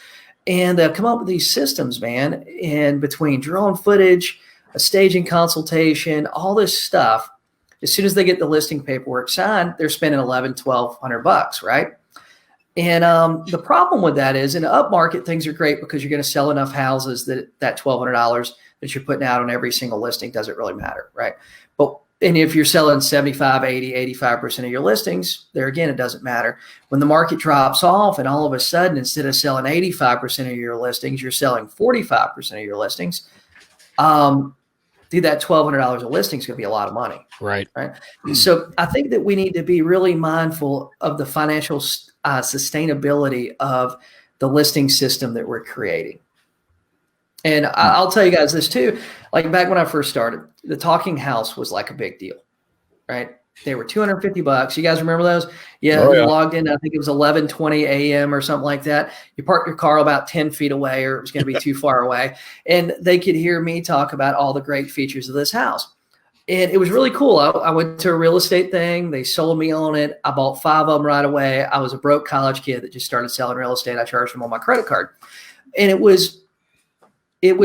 And they've come up with these systems, man, in between drone footage, a staging consultation, all this stuff. As soon as they get the listing paperwork signed, they're spending $1,100-1,200, right? And the problem with that is in an up market, things are great because you're going to sell enough houses that $1,200 that you're putting out on every single listing doesn't really matter, right? And if you're selling 75, 80, 85% of your listings, there again, it doesn't matter. When the market drops off and all of a sudden, instead of selling 85% of your listings, you're selling 45% of your listings, dude, that $1,200 a listing is going to be a lot of money.
Right.
So I think that we need to be really mindful of the financial sustainability of the listing system that we're creating. And I'll tell you guys this too, like back when I first started, the talking house was like a big deal, right? They were $250. You guys remember those? Yeah.
Oh, yeah.
You logged in, I think it was 11:20 a.m. or something like that. You parked your car about 10 feet away or it was going to be too far away. And they could hear me talk about all the great features of this house. And it was really cool. I went to a real estate thing. They sold me on it. I bought 5 of them right away. I was a broke college kid that just started selling real estate. I charged them on my credit card. And it was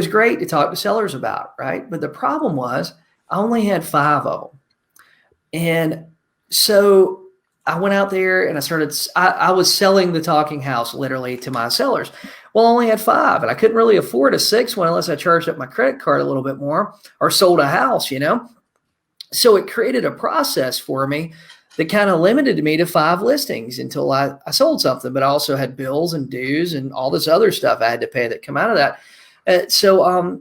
great to talk to sellers about, right? But the problem was I only had 5 of them. And so I went out there and I was selling the talking house literally to my sellers. Well, I only had 5 and I couldn't really afford a 6th one unless I charged up my credit card a little bit more or sold a house, you know? So it created a process for me that kind of limited me to 5 listings until I sold something, but I also had bills and dues and all this other stuff I had to pay that come out of that. So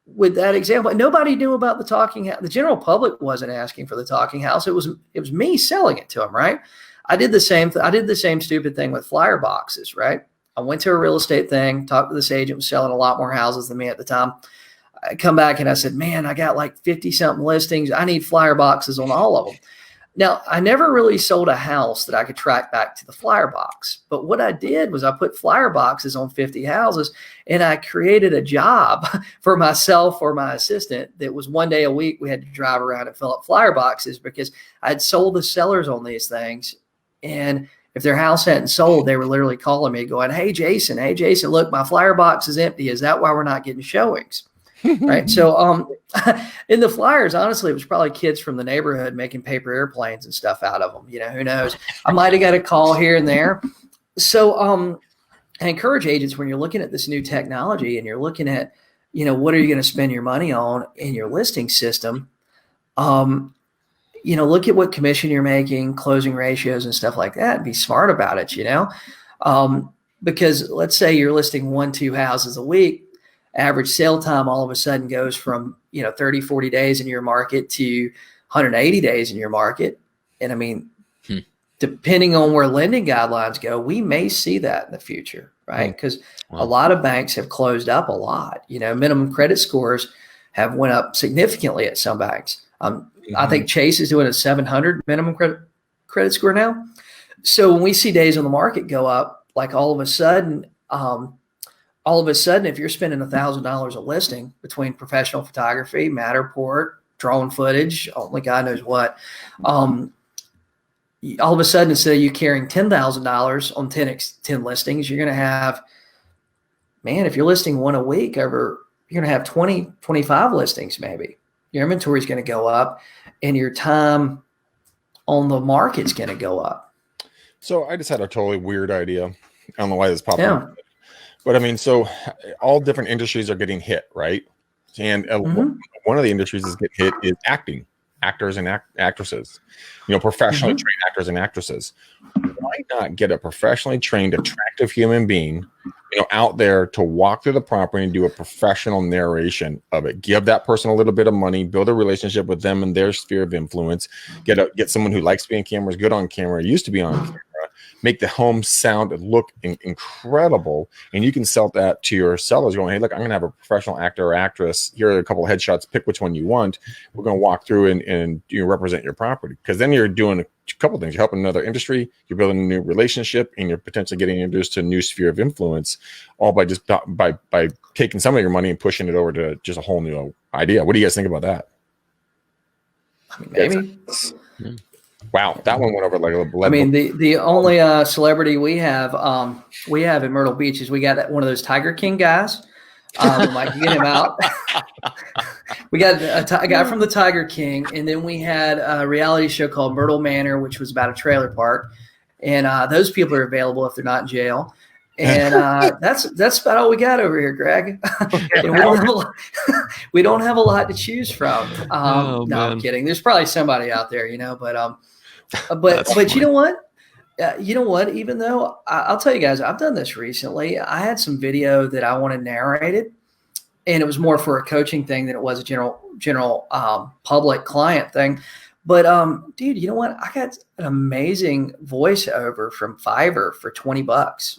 with that example, nobody knew about the talking house. The general public wasn't asking for the talking house. It was me selling it to them, right? I did the same stupid thing with flyer boxes, right? I went to a real estate thing, talked to this agent, was selling a lot more houses than me at the time. I come back and I said, man, I got like 50 something listings. I need flyer boxes on all of them. Now, I never really sold a house that I could track back to the flyer box. But what I did was I put flyer boxes on 50 houses and I created a job for myself or my assistant that was 1 day a week. We had to drive around and fill up flyer boxes because I'd sold the sellers on these things. And if their house hadn't sold, they were literally calling me going, hey, Jason, look, my flyer box is empty. Is that why we're not getting showings? Right. So in the flyers, honestly, it was probably kids from the neighborhood making paper airplanes and stuff out of them. You know, who knows? I might have got a call here and there. So I encourage agents when you're looking at this new technology and you're looking at, you know, what are you going to spend your money on in your listing system? You know, look at what commission you're making, closing ratios and stuff like that. And be smart about it, you know, because let's say you're listing 1-2 houses a week. Average sale time all of a sudden goes from, you know, 30, 40 days in your market to 180 days in your market. And I mean, depending on where lending guidelines go, we may see that in the future, right? Because a lot of banks have closed up a lot. You know, minimum credit scores have went up significantly at some banks. I think Chase is doing a 700 minimum credit score now. So when we see days on the market go up, like all of a sudden, if you're spending $1,000 a listing between professional photography, Matterport, drone footage, only God knows what, all of a sudden, instead of you carrying $10,000 on 10 listings, you're going to have, man, if you're listing one a week you're going to have 20, 25 listings maybe. Your inventory is going to go up and your time on the market's going to go up. So
I just had a totally weird idea. I don't know why this popped up. But I mean, so all different industries are getting hit, right? And one of the industries that's getting hit is actors and actresses, professionally trained actors and actresses. Why not get a professionally trained, attractive human being, out there to walk through the property and do a professional narration of it? Give that person a little bit of money, build a relationship with them and their sphere of influence. Get someone who likes being cameras, good on camera, used to be on camera. Make the home sound and look incredible, and you can sell that to your sellers going, hey, look, I'm going to have a professional actor or actress. Here are a couple of headshots. Pick which one you want. We're going to walk through and represent your property, because then you're doing a couple of things. You're helping another industry, you're building a new relationship, and you're potentially getting introduced to a new sphere of influence, all by just by taking some of your money and pushing it over to just a whole new idea. What do you guys think about that?
Maybe.
Wow, that one went over like a little.
I mean, the only celebrity we have in Myrtle Beach is we got one of those Tiger King guys. Like, get him out. We got a guy from the Tiger King, and then we had a reality show called Myrtle Manor, which was about a trailer park, and those people are available if they're not in jail. And that's about all we got over here, Greg. And we don't have a lot to choose from. No, I'm kidding. There's probably somebody out there, but you know what? Even though I'll tell you guys, I've done this recently. I had some video that I wanted narrated, and it was more for a coaching thing than it was a general public client thing. But dude, you know what? I got an amazing voiceover from Fiverr for $20.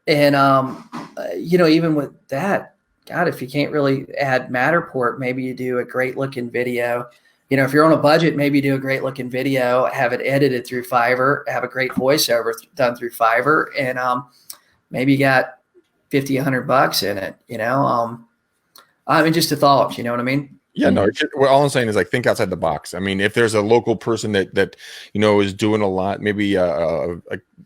And even with that, God, if you can't really add Matterport, maybe you do a great looking video. If you're on a budget, maybe you do a great looking video, have it edited through Fiverr, have a great voiceover done through Fiverr, and maybe you got $50, $100 in it. I mean, just a thought. You know what I mean?
Yeah, no. Well, all I'm saying is, like, think outside the box. I mean, if there's a local person that is doing a lot, maybe a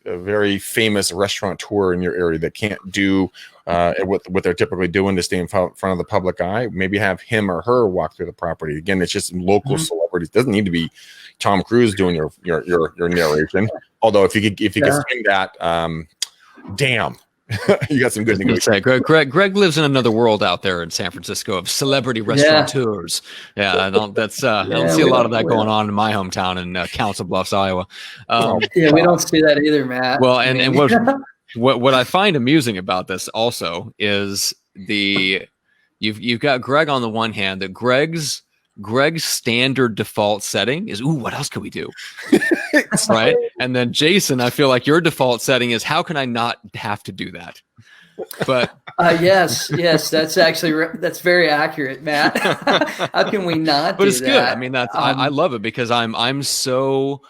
very famous restaurateur in your area that can't do what they're typically doing to stay in front of the public eye, maybe have him or her walk through the property. Again, it's just local celebrities. It doesn't need to be Tom Cruise doing your narration. Although if you could swing that, damn. You got some good negotiation.
Greg lives in another world out there in San Francisco of celebrity restaurateurs. Yeah, I don't see a lot of that going on in my hometown in Council Bluffs, Iowa.
We don't see that either, Matt.
Well, and what I find amusing about this also is you've got Greg on the one hand, that Greg's standard default setting is, what else can we do? Right. And then Jason, I feel like your default setting is, how can I not have to do that? But yes, that's that's very accurate, Matt. How can we not? But it's good. I mean, I love it, because I'm so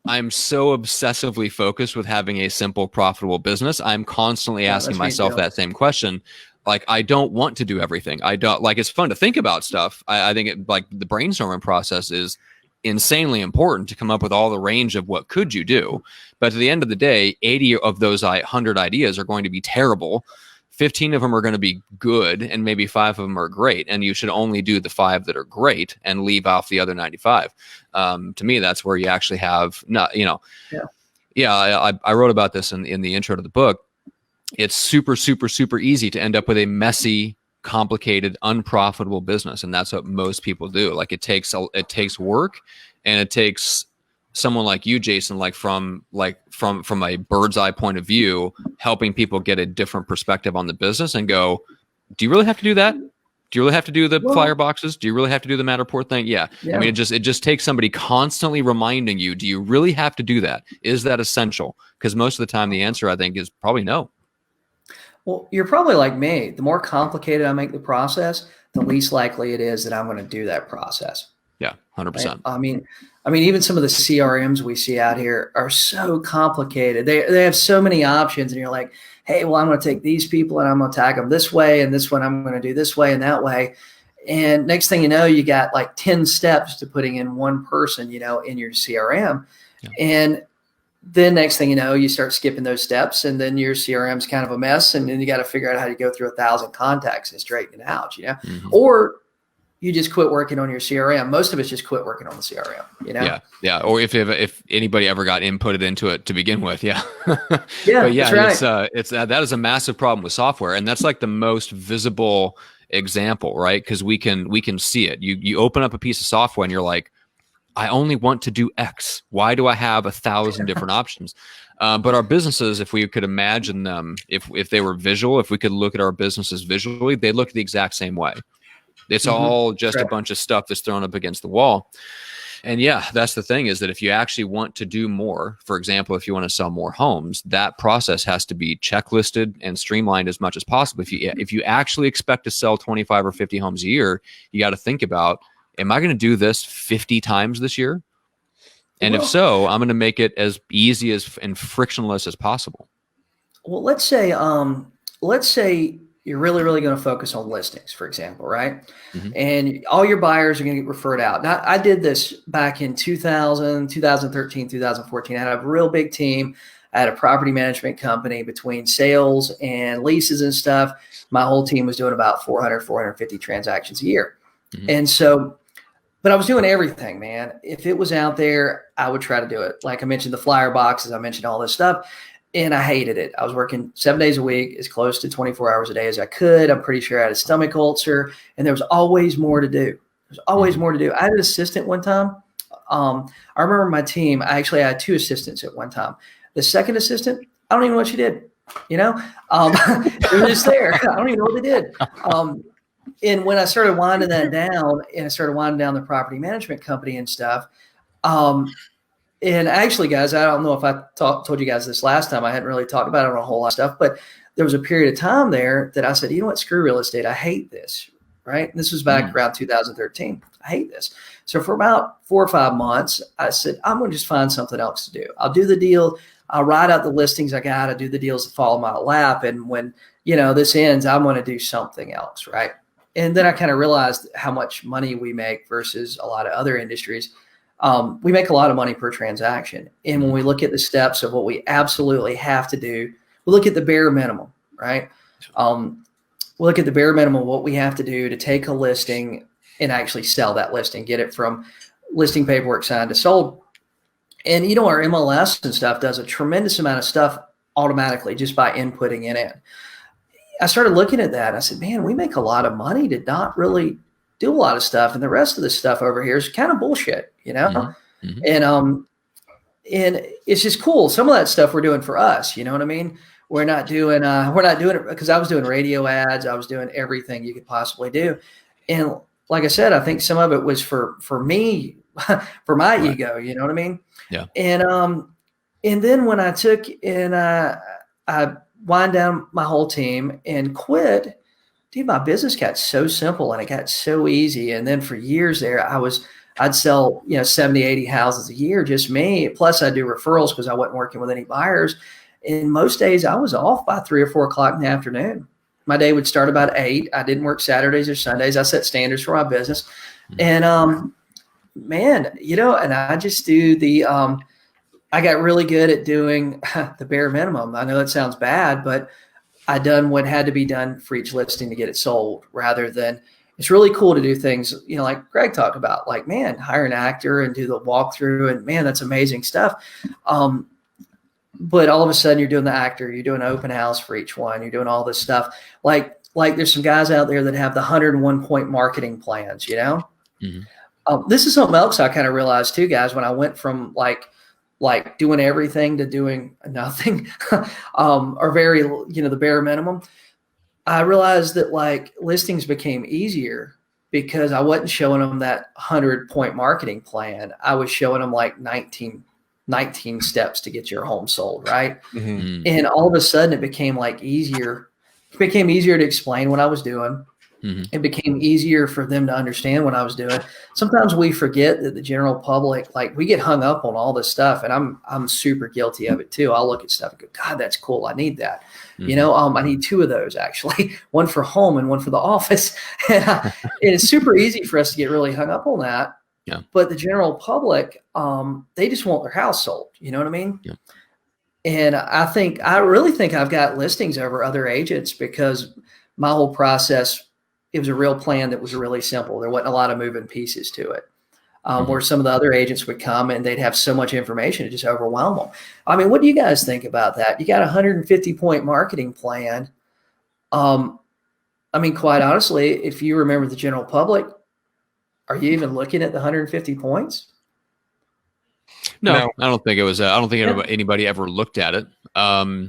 obsessively focused with having a simple, profitable business. I'm constantly asking myself that same question. Like, I don't want to do everything. I don't like, it's fun to think about stuff. I think the brainstorming process is insanely important to come up with all the range of what could you do. But at the end of the day, 80 of those 100 ideas are going to be terrible. 15 of them are going to be good, and maybe 5 of them are great. And you should only do the 5 that are great and leave off the other 95. To me, that's where you actually have I wrote about this in the intro to the book. It's super, super, super easy to end up with a messy, complicated, unprofitable business. And that's what most people do. Like, it takes work, and it takes someone like you, Jason, from a bird's eye point of view, helping people get a different perspective on the business and go, do you really have to do that? Do you really have to do the flyer boxes? Do you really have to do the Matterport thing? Yeah. I mean, it just takes somebody constantly reminding you, do you really have to do that? Is that essential? Because most of the time the answer, I think, is probably no.
Well, you're probably like me. The more complicated I make the process, the least likely it is that I'm going to do that process.
Yeah, 100%.
Right? I mean, even some of the CRMs we see out here are so complicated. They have so many options, and you're like, hey, well, I'm going to take these people and I'm going to tag them this way, and this one I'm going to do this way and that way. And next thing you know, you got like 10 steps to putting in one person, in your CRM. Yeah. And then next thing you know, you start skipping those steps, and then your CRM's kind of a mess. And then you got to figure out how to go through 1,000 contacts and straighten it out,
Mm-hmm.
Or you just quit working on your CRM. Most of us just quit working on the CRM,
Yeah. Or if anybody ever got inputted into it to begin with. Yeah.
Yeah.
But yeah,
that's right.
it's that is a massive problem with software. And that's like the most visible example, right? Because we can see it. You open up a piece of software and you're like, I only want to do X. Why do I have 1,000 different options? But our businesses, if we could imagine them, if they were visual, if we could look at our businesses visually, they look the exact same way. It's all just a bunch of stuff that's thrown up against the wall. And yeah, that's the thing, is that if you actually want to do more, for example, if you want to sell more homes, that process has to be checklisted and streamlined as much as possible. If you actually expect to sell 25 or 50 homes a year, you got to think about, am I going to do this 50 times this year? And if so, I'm going to make it as easy and frictionless as possible.
Well, let's say you're really, really going to focus on listings, for example, right? Mm-hmm. And all your buyers are going to get referred out. Now, I did this back in 2000, 2013, 2014. I had a real big team. I had a property management company. Between sales and leases and stuff, my whole team was doing about 400, 450 transactions a year. Mm-hmm. And so, but I was doing everything, man. If it was out there, I would try to do it. Like I mentioned, the flyer boxes, I mentioned all this stuff. And I hated it. I was working 7 days a week, as close to 24 hours a day as I could. I'm pretty sure I had a stomach ulcer, and there was always more to do. There's always more to do. I had an assistant one time. I remember my team, I had 2 assistants at one time. The second assistant, I don't even know what she did. They were just there. I don't even know what they did. And when I started winding that down, and I started winding down the property management company and stuff, and actually, guys, I don't know if I told you guys this last time. I hadn't really talked about it on a whole lot of stuff, but there was a period of time there that I said, you know what, screw real estate. I hate this, right? And this was back around 2013. I hate this. So for about 4 or 5 months, I said, I'm going to just find something else to do. I'll do the deal. I'll write out the listings I got to do the deals that fall in my lap. And when, this ends, I'm going to do something else, right? And then I kind of realized how much money we make versus a lot of other industries. We make a lot of money per transaction. And when we look at the steps of what we absolutely have to do, we look at the bare minimum, right? We look at the bare minimum, what we have to do to take a listing and actually sell that listing, get it from listing paperwork signed to sold. And, our MLS and stuff does a tremendous amount of stuff automatically just by inputting it in. I started looking at that. I said, man, we make a lot of money to not really do a lot of stuff, and the rest of the stuff over here is kind of bullshit, Mm-hmm. And it's just cool. Some of that stuff we're doing for us, you know what I mean? We're not doing it because I was doing radio ads. I was doing everything you could possibly do. And like I said, I think some of it was for me, for my ego, you know what I mean?
Yeah.
And then when I took and I wind down my whole team and quit, dude, my business got so simple and it got so easy. And then for years there, I'd sell, 70, 80 houses a year, just me. Plus I do referrals because I wasn't working with any buyers. And most days I was off by 3 or 4 o'clock in the afternoon. My day would start about 8. I didn't work Saturdays or Sundays. I set standards for my business. And, man, and I just do I got really good at doing the bare minimum. I know that sounds bad, but I done what had to be done for each listing to get it sold, rather than, it's really cool to do things, like Greg talked about, like, man, hire an actor and do the walkthrough, and man, that's amazing stuff. But all of a sudden you're doing the actor, you're doing an open house for each one, you're doing all this stuff. Like there's some guys out there that have the 101 point marketing plans, Mm-hmm. This is something else I kind of realized too, guys, when I went from like doing everything to doing nothing, or very, the bare minimum. I realized that listings became easier because I wasn't showing them that 100 point marketing plan. I was showing them 19 steps to get your home sold. Right. Mm-hmm. And all of a sudden it became easier. It became easier to explain what I was doing. It became easier for them to understand what I was doing. Sometimes we forget that the general public, like we get hung up on all this stuff, and I'm super guilty of it too. I'll look at stuff and go, God, that's cool. I need that. I need 2 of those actually, one for home and one for the office. And it's super easy for us to get really hung up on that.
Yeah.
But the general public, they just want their house sold. You know what I mean?
Yeah.
And I really think I've got listings over other agents because my whole process, it was a real plan that was really simple. There wasn't a lot of moving pieces to it. Where some of the other agents would come and they'd have so much information to just overwhelm them. I mean, what do you guys think about that? You got a 150-point marketing plan. I mean, quite honestly, if you remember the general public, are you even looking at the 150 points?
No, I don't think it was. I don't think anybody ever looked at it. I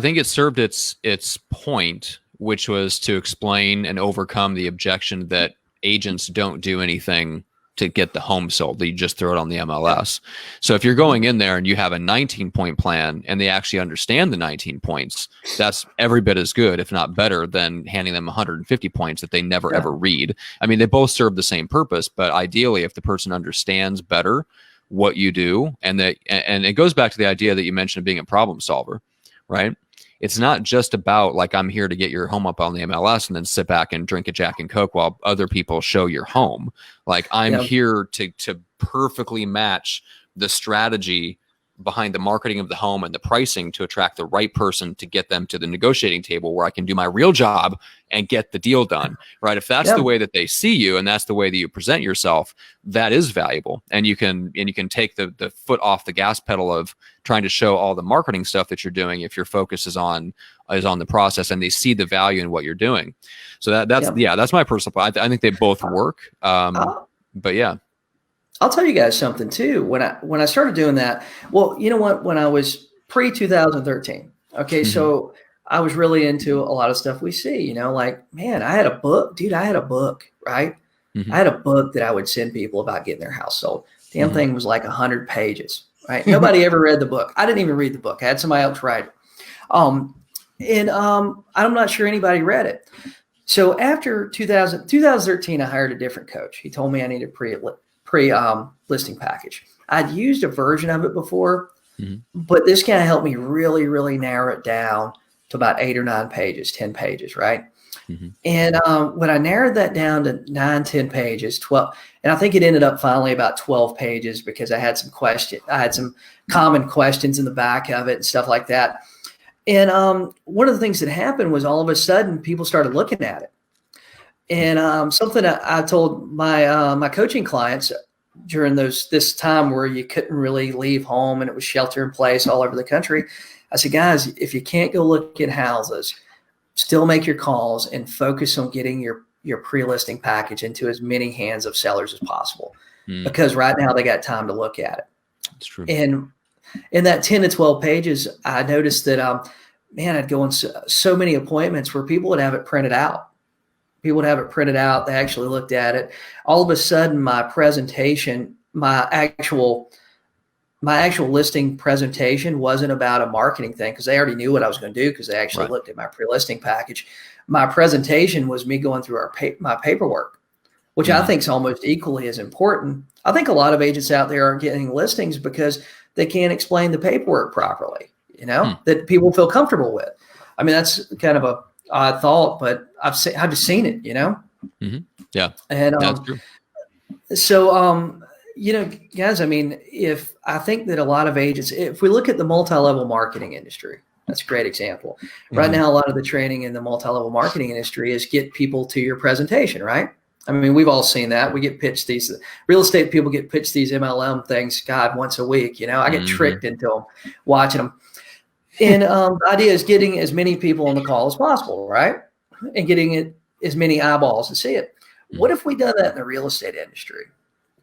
think it served its point, which was to explain and overcome the objection that agents don't do anything to get the home sold. That you just throw it on the MLS. So if you're going in there and you have a 19-point plan and they actually understand the 19 points, that's every bit as good, if not better, than handing them 150 points that they never ever read. I mean, they both serve the same purpose, but ideally, if the person understands better what you do, and it goes back to the idea that you mentioned of being a problem solver, right? It's not just about like, I'm here to get your home up on the MLS and then sit back and drink a Jack and Coke while other people show your home. Like I'm here to perfectly match the strategy behind the marketing of the home and the pricing to attract the right person to get them to the negotiating table where I can do my real job and get the deal done, right? If that's the way that they see you and that's the way that you present yourself, that is valuable. And you can take the foot off the gas pedal of trying to show all the marketing stuff that you're doing if your focus is on the process and they see the value in what you're doing. So that's my personal point. I think they both work. But yeah.
I'll tell you guys something too. When I started doing that, well, you know what? When I was pre-2013, okay, so I was really into a lot of stuff we see. Like, man, I had a book, dude. I had a book, right? I had a book that I would send people about getting their house sold. Damn thing was like 100 pages, right? Nobody ever read the book. I didn't even read the book. I had somebody else write it. I'm not sure anybody read it. So after 2013, I hired a different coach. He told me I needed pre-listing package. I'd used a version of it before, but this guy helped me really, really narrow it down to about 8 or 9 pages, 10 pages, right? And when I narrowed that down to 9, 10 pages, 12, and I think it ended up finally about 12 pages because I had some common questions in the back of it and stuff like that. And one of the things that happened was all of a sudden people started looking at it. And something I told my coaching clients during this time where you couldn't really leave home and it was shelter in place all over the country, I said, guys, if you can't go look at houses, still make your calls and focus on getting your pre-listing package into as many hands of sellers as possible, because right now they got time to look at it.
That's true.
And in that 10 to 12 pages, I noticed that, I'd go on so many appointments where people would have it printed out. People would have it printed out. They actually looked at it. All of a sudden, my presentation, my actual listing presentation wasn't about a marketing thing because they already knew what I was going to do because they actually looked at my pre-listing package. My presentation was me going through my paperwork, which I think is almost equally as important. I think a lot of agents out there aren't getting listings because they can't explain the paperwork properly, that people feel comfortable with. I mean, that's kind of a odd thought, but I've just seen it,
Yeah.
And
that's true.
So, guys, I mean, I think that a lot of agents, if we look at the multi-level marketing industry, that's a great example. Right now, a lot of the training in the multi-level marketing industry is get people to your presentation, right? I mean, we've all seen that. We get pitched these real estate people get pitched these MLM things, God, once a week. I get tricked into them, watching them. And the idea is getting as many people on the call as possible, right? And getting as many eyeballs to see it. What if we done that in the real estate industry?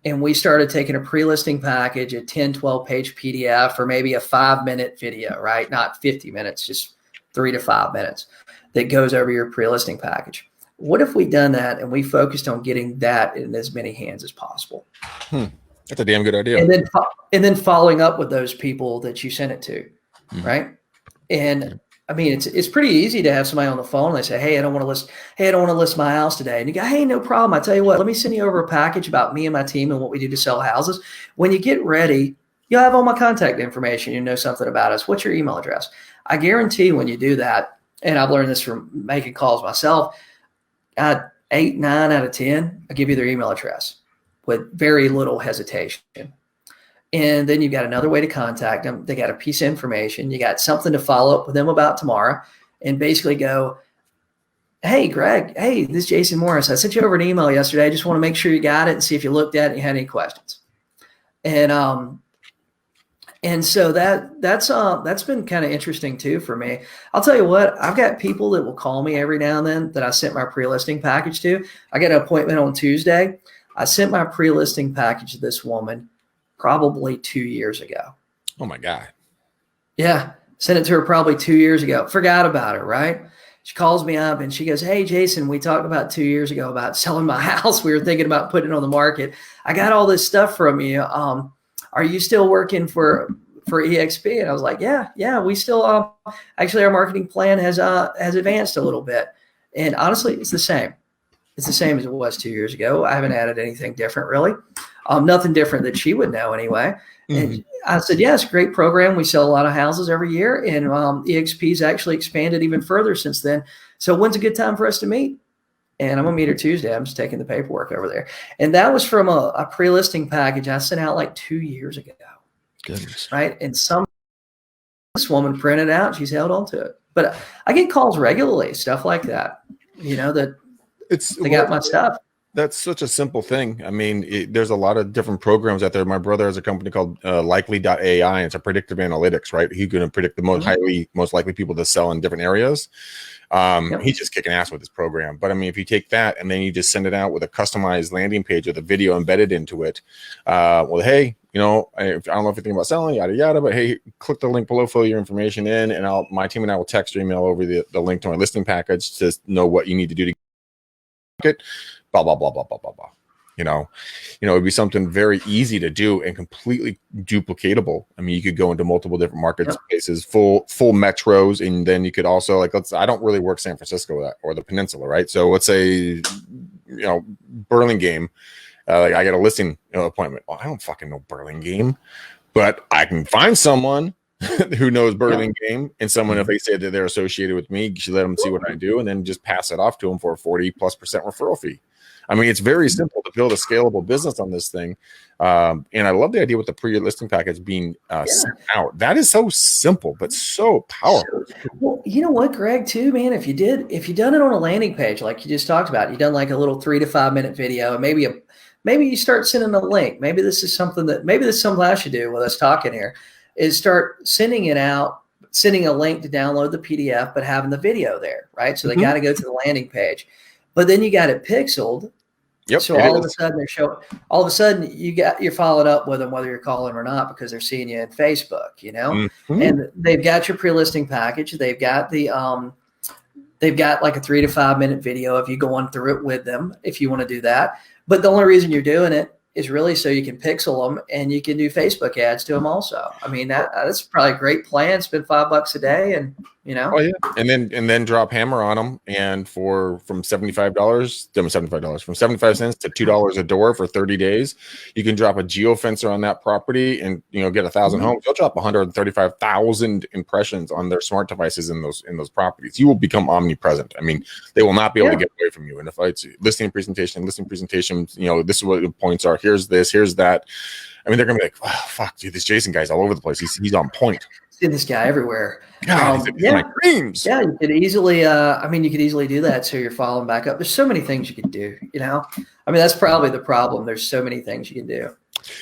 And we started taking a pre-listing package, a 10, 12-page PDF, or maybe a 5-minute video, right? Not 50 minutes, just 3 to 5 minutes that goes over your pre-listing package. What if we done that and we focused on getting that in as many hands as possible?
That's a damn good idea.
And then following up with those people that you sent it to, right? And I mean, it's pretty easy to have somebody on the phone and they say, hey, I don't want to list my house today. And you go, hey, no problem. I tell you what, let me send you over a package about me and my team and what we do to sell houses. When you get ready, you'll have all my contact information. You know something about us. What's your email address? I guarantee when you do that, and I've learned this from making calls myself, 8, 9 out of 10, I'll give you their email address with very little hesitation. And then you've got another way to contact them. They got a piece of information. You got something to follow up with them about tomorrow and basically go, hey, Greg, hey, this is Jason Morris. I sent you over an email yesterday. I just want to make sure you got it and see if you looked at it and you had any questions. And so that's been kind of interesting too for me. I'll tell you what, I've got people that will call me every now and then that I sent my pre-listing package to. I got an appointment on Tuesday. I sent my pre-listing package to this woman probably 2 years ago.
Oh my God.
Yeah. Sent it to her probably 2 years ago. Forgot about her, right? She calls me up and she goes, hey, Jason, we talked about 2 years ago about selling my house. We were thinking about putting it on the market. I got all this stuff from you. Are you still working for EXP? And I was like, yeah, we still, actually our marketing plan has advanced a little bit. And honestly, it's the same. It's the same as it was 2 years ago. I haven't added anything different really. Nothing different that she would know anyway. Mm-hmm. And I said, yes, great program. We sell a lot of houses every year. And EXP's actually expanded even further since then. So when's a good time for us to meet? And I'm going to meet her Tuesday. I'm just taking the paperwork over there. And that was from a pre-listing package I sent out like 2 years ago.
Goodness.
Right. And this woman printed it out. She's held on to it. But I get calls regularly, stuff like that, that they got my stuff.
That's such a simple thing. I mean, there's a lot of different programs out there. My brother has a company called Likely.ai, and it's a predictive analytics, right? He's going to predict the most likely people to sell in different areas. He's just kicking ass with this program. But I mean, if you take that and then you just send it out with a customized landing page with a video embedded into it, well, hey, I don't know if you're thinking about selling, yada, yada, but hey, click the link below, fill your information in, and my team and I will text or email over the link to my listing package to know what you need to do to get it. Blah, blah, blah, blah, blah, blah, blah. It'd be something very easy to do and completely duplicatable. I mean, you could go into multiple different marketplaces, full metros, and then you could also I don't really work San Francisco or the peninsula, right? So let's say, Burlingame, I get a listing appointment. Well, I don't fucking know Burlingame, but I can find someone who knows Burlingame and someone, if they say that they're associated with me, you should let them see what I do and then just pass it off to them for a 40+% referral fee. I mean, it's very simple to build a scalable business on this thing. And I love the idea with the pre-listing package being sent out. That is so simple, but so powerful.
Well, you know what, Greg, too, man, if you done it on a landing page, like you just talked about, you done like a little 3 to 5 minute video, and maybe you start sending a link. Maybe this is something I should do with us talking here, is start sending it out, sending a link to download the PDF, but having the video there, right? So they got to go to the landing page, but then you got it pixeled.
Yep.
So all of a sudden you're following up with them, whether you're calling or not, because they're seeing you in Facebook, and they've got your pre-listing package. They've got they've got like a 3 to 5 minute video of you going through it with them if you want to do that. But the only reason you're doing it is really so you can pixel them and you can do Facebook ads to them also. I mean, that's probably a great plan. Spend $5 a day and,
Oh yeah. And then drop hammer on them. And from $75 to $2 a door for 30 days, you can drop a geofencer on that property and, get 1,000 homes. You'll drop 135,000 impressions on their smart devices in those properties. You will become omnipresent. I mean, they will not be able to get away from you. And if it's listing presentation, this is what the points are. Here's this, here's that. I mean, they're going to be like, oh, fuck, dude, this Jason guy's all over the place. He's on point.
See this guy everywhere.
God, my dreams.
Yeah, you could easily, do that. So you're following back up. There's so many things you can do, I mean, that's probably the problem. There's so many things you can do.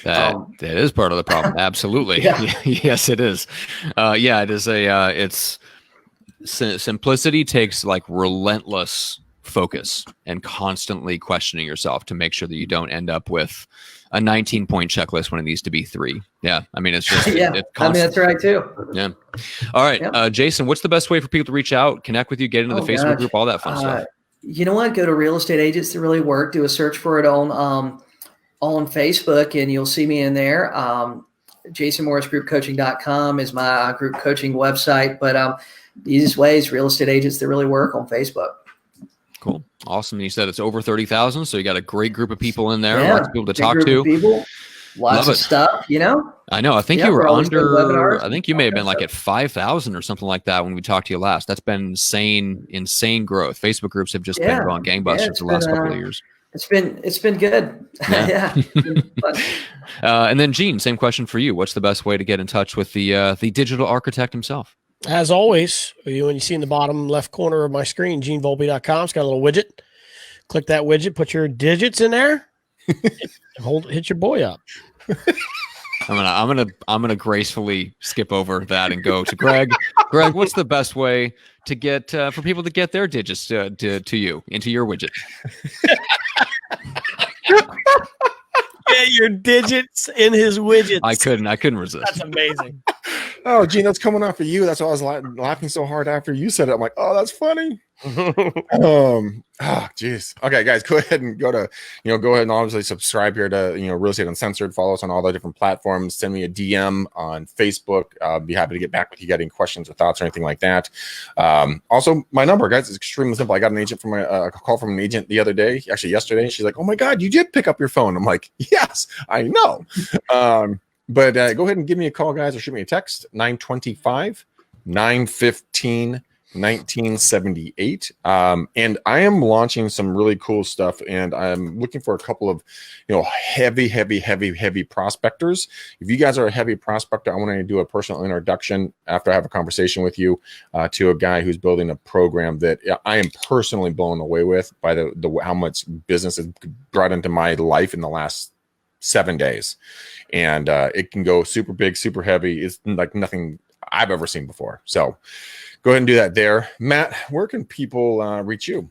That is part of the problem. Absolutely. Yes, it is. It is it's simplicity takes like relentless focus and constantly questioning yourself to make sure that you don't end up with a 19-point checklist when it needs to be 3. Yeah. I mean, it's just,
that's right too.
Yeah. All right. Jason, what's the best way for people to reach out, connect with you, get into the Facebook group, all that fun stuff?
You know what? Go to Real Estate Agents That Really Work, do a search for it on Facebook and you'll see me in there. JasonMorrisGroupCoaching.com is my group coaching website. But the easiest way is real estate agents that really work on Facebook.
Cool. Awesome. You said it's over 30,000. So you got a great group of people in there.
Yeah,
Lots of people to
big
talk
group
to.
of people, lots
Love
of
it.
stuff, you know?
I know. I think
Yeah,
you were
we're always doing
under,
webinars.
I think you may have been like at 5,000 or something like that when we talked to you last. That's been insane growth. Facebook groups have just been going gangbusters the last couple of years.
It's been good.
Yeah.
Yeah.
And then Gene, same question for you. What's the best way to get in touch with the digital architect himself?
As always, when you see in the bottom left corner of my screen, genevolpe.com, it's got a little widget. Click that widget, put your digits in there, hit your boy up.
I'm gonna gracefully skip over that and go to Greg. Greg, what's the best way to get for people to get their digits to you into your widget?
Get your digits in his widgets.
I couldn't resist.
That's amazing.
Oh, Gene, that's coming off of you. That's why I was laughing so hard after you said it. I'm like, oh, that's funny. Geez. Okay, guys, go ahead and go ahead and obviously subscribe here to, Real Estate Uncensored. Follow us on all the different platforms. Send me a DM on Facebook. I'll be happy to get back with you, get any questions or thoughts or anything like that. Also, my number, guys, is extremely simple. I got a call from an agent the other day, actually yesterday. She's like, oh my God, you did pick up your phone. I'm like, yes, I know. But go ahead and give me a call, guys, or shoot me a text, 925-915-1978. And I am launching some really cool stuff, and I'm looking for a couple of, heavy prospectors. If you guys are a heavy prospector, I want to do a personal introduction after I have a conversation with you to a guy who's building a program that I am personally blown away with by the how much business has brought into my life in the last 7 days. And it can go super big, super heavy. It's like nothing I've ever seen before. So go ahead and do that there. Matt, where can people reach you?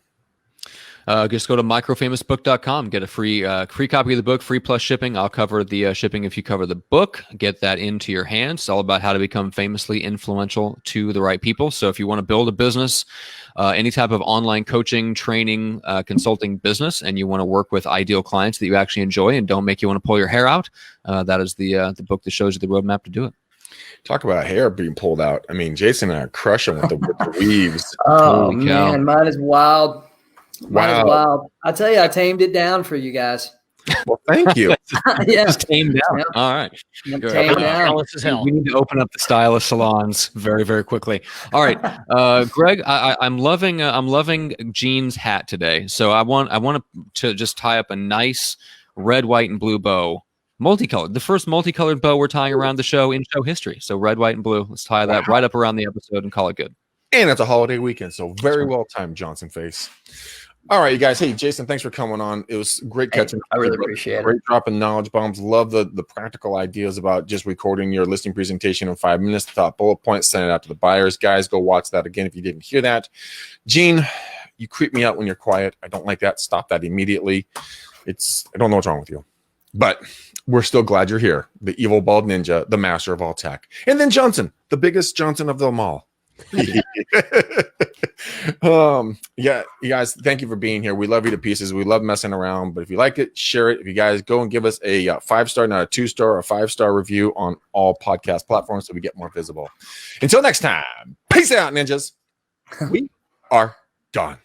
Just go to microfamousbook.com, get a free copy of the book, free plus shipping. I'll cover the shipping if you cover the book. Get that into your hands. It's all about how to become famously influential to the right people. So if you want to build a business, any type of online coaching, training, consulting business, and you want to work with ideal clients that you actually enjoy and don't make you want to pull your hair out, that is the book that shows you the roadmap to do it.
Talk about hair being pulled out. I mean, Jason and I are crushing with the weaves.
Oh, man, mine is wild.
Wow.
Wild. I tell you, I tamed it down for you guys.
Well, thank you.
Yeah.
Just tamed down.
Yep.
All right.
Tamed down.
We need to open up the stylist salons very, very quickly. All right, Greg, I'm loving Gene's hat today. So I want to just tie up a nice red, white, and blue bow, multicolored. The first multicolored bow we're tying around the show in show history. So red, white, and blue. Let's tie that right up around the episode and call it good.
And it's a holiday weekend, so very well timed, Johnson face. All right, you guys. Hey, Jason, thanks for coming on. It was great catching.
I really appreciate it.
Great dropping knowledge bombs. Love the practical ideas about just recording your listing presentation in 5 minutes. Thought bullet points, send it out to the buyers. Guys, go watch that again if you didn't hear that. Gene, you creep me out when you're quiet. I don't like that. Stop that immediately. I don't know what's wrong with you, but we're still glad you're here. The evil bald ninja, the master of all tech. And then Johnson, the biggest Johnson of them all. Yeah, you guys, thank you for being here. We love you to pieces. We love messing around, but if you like it, share it. If you guys go and give us a 5-star, not a 2-star, or 5-star review on all podcast platforms so we get more visible. Until next time, peace out, ninjas. We are gone.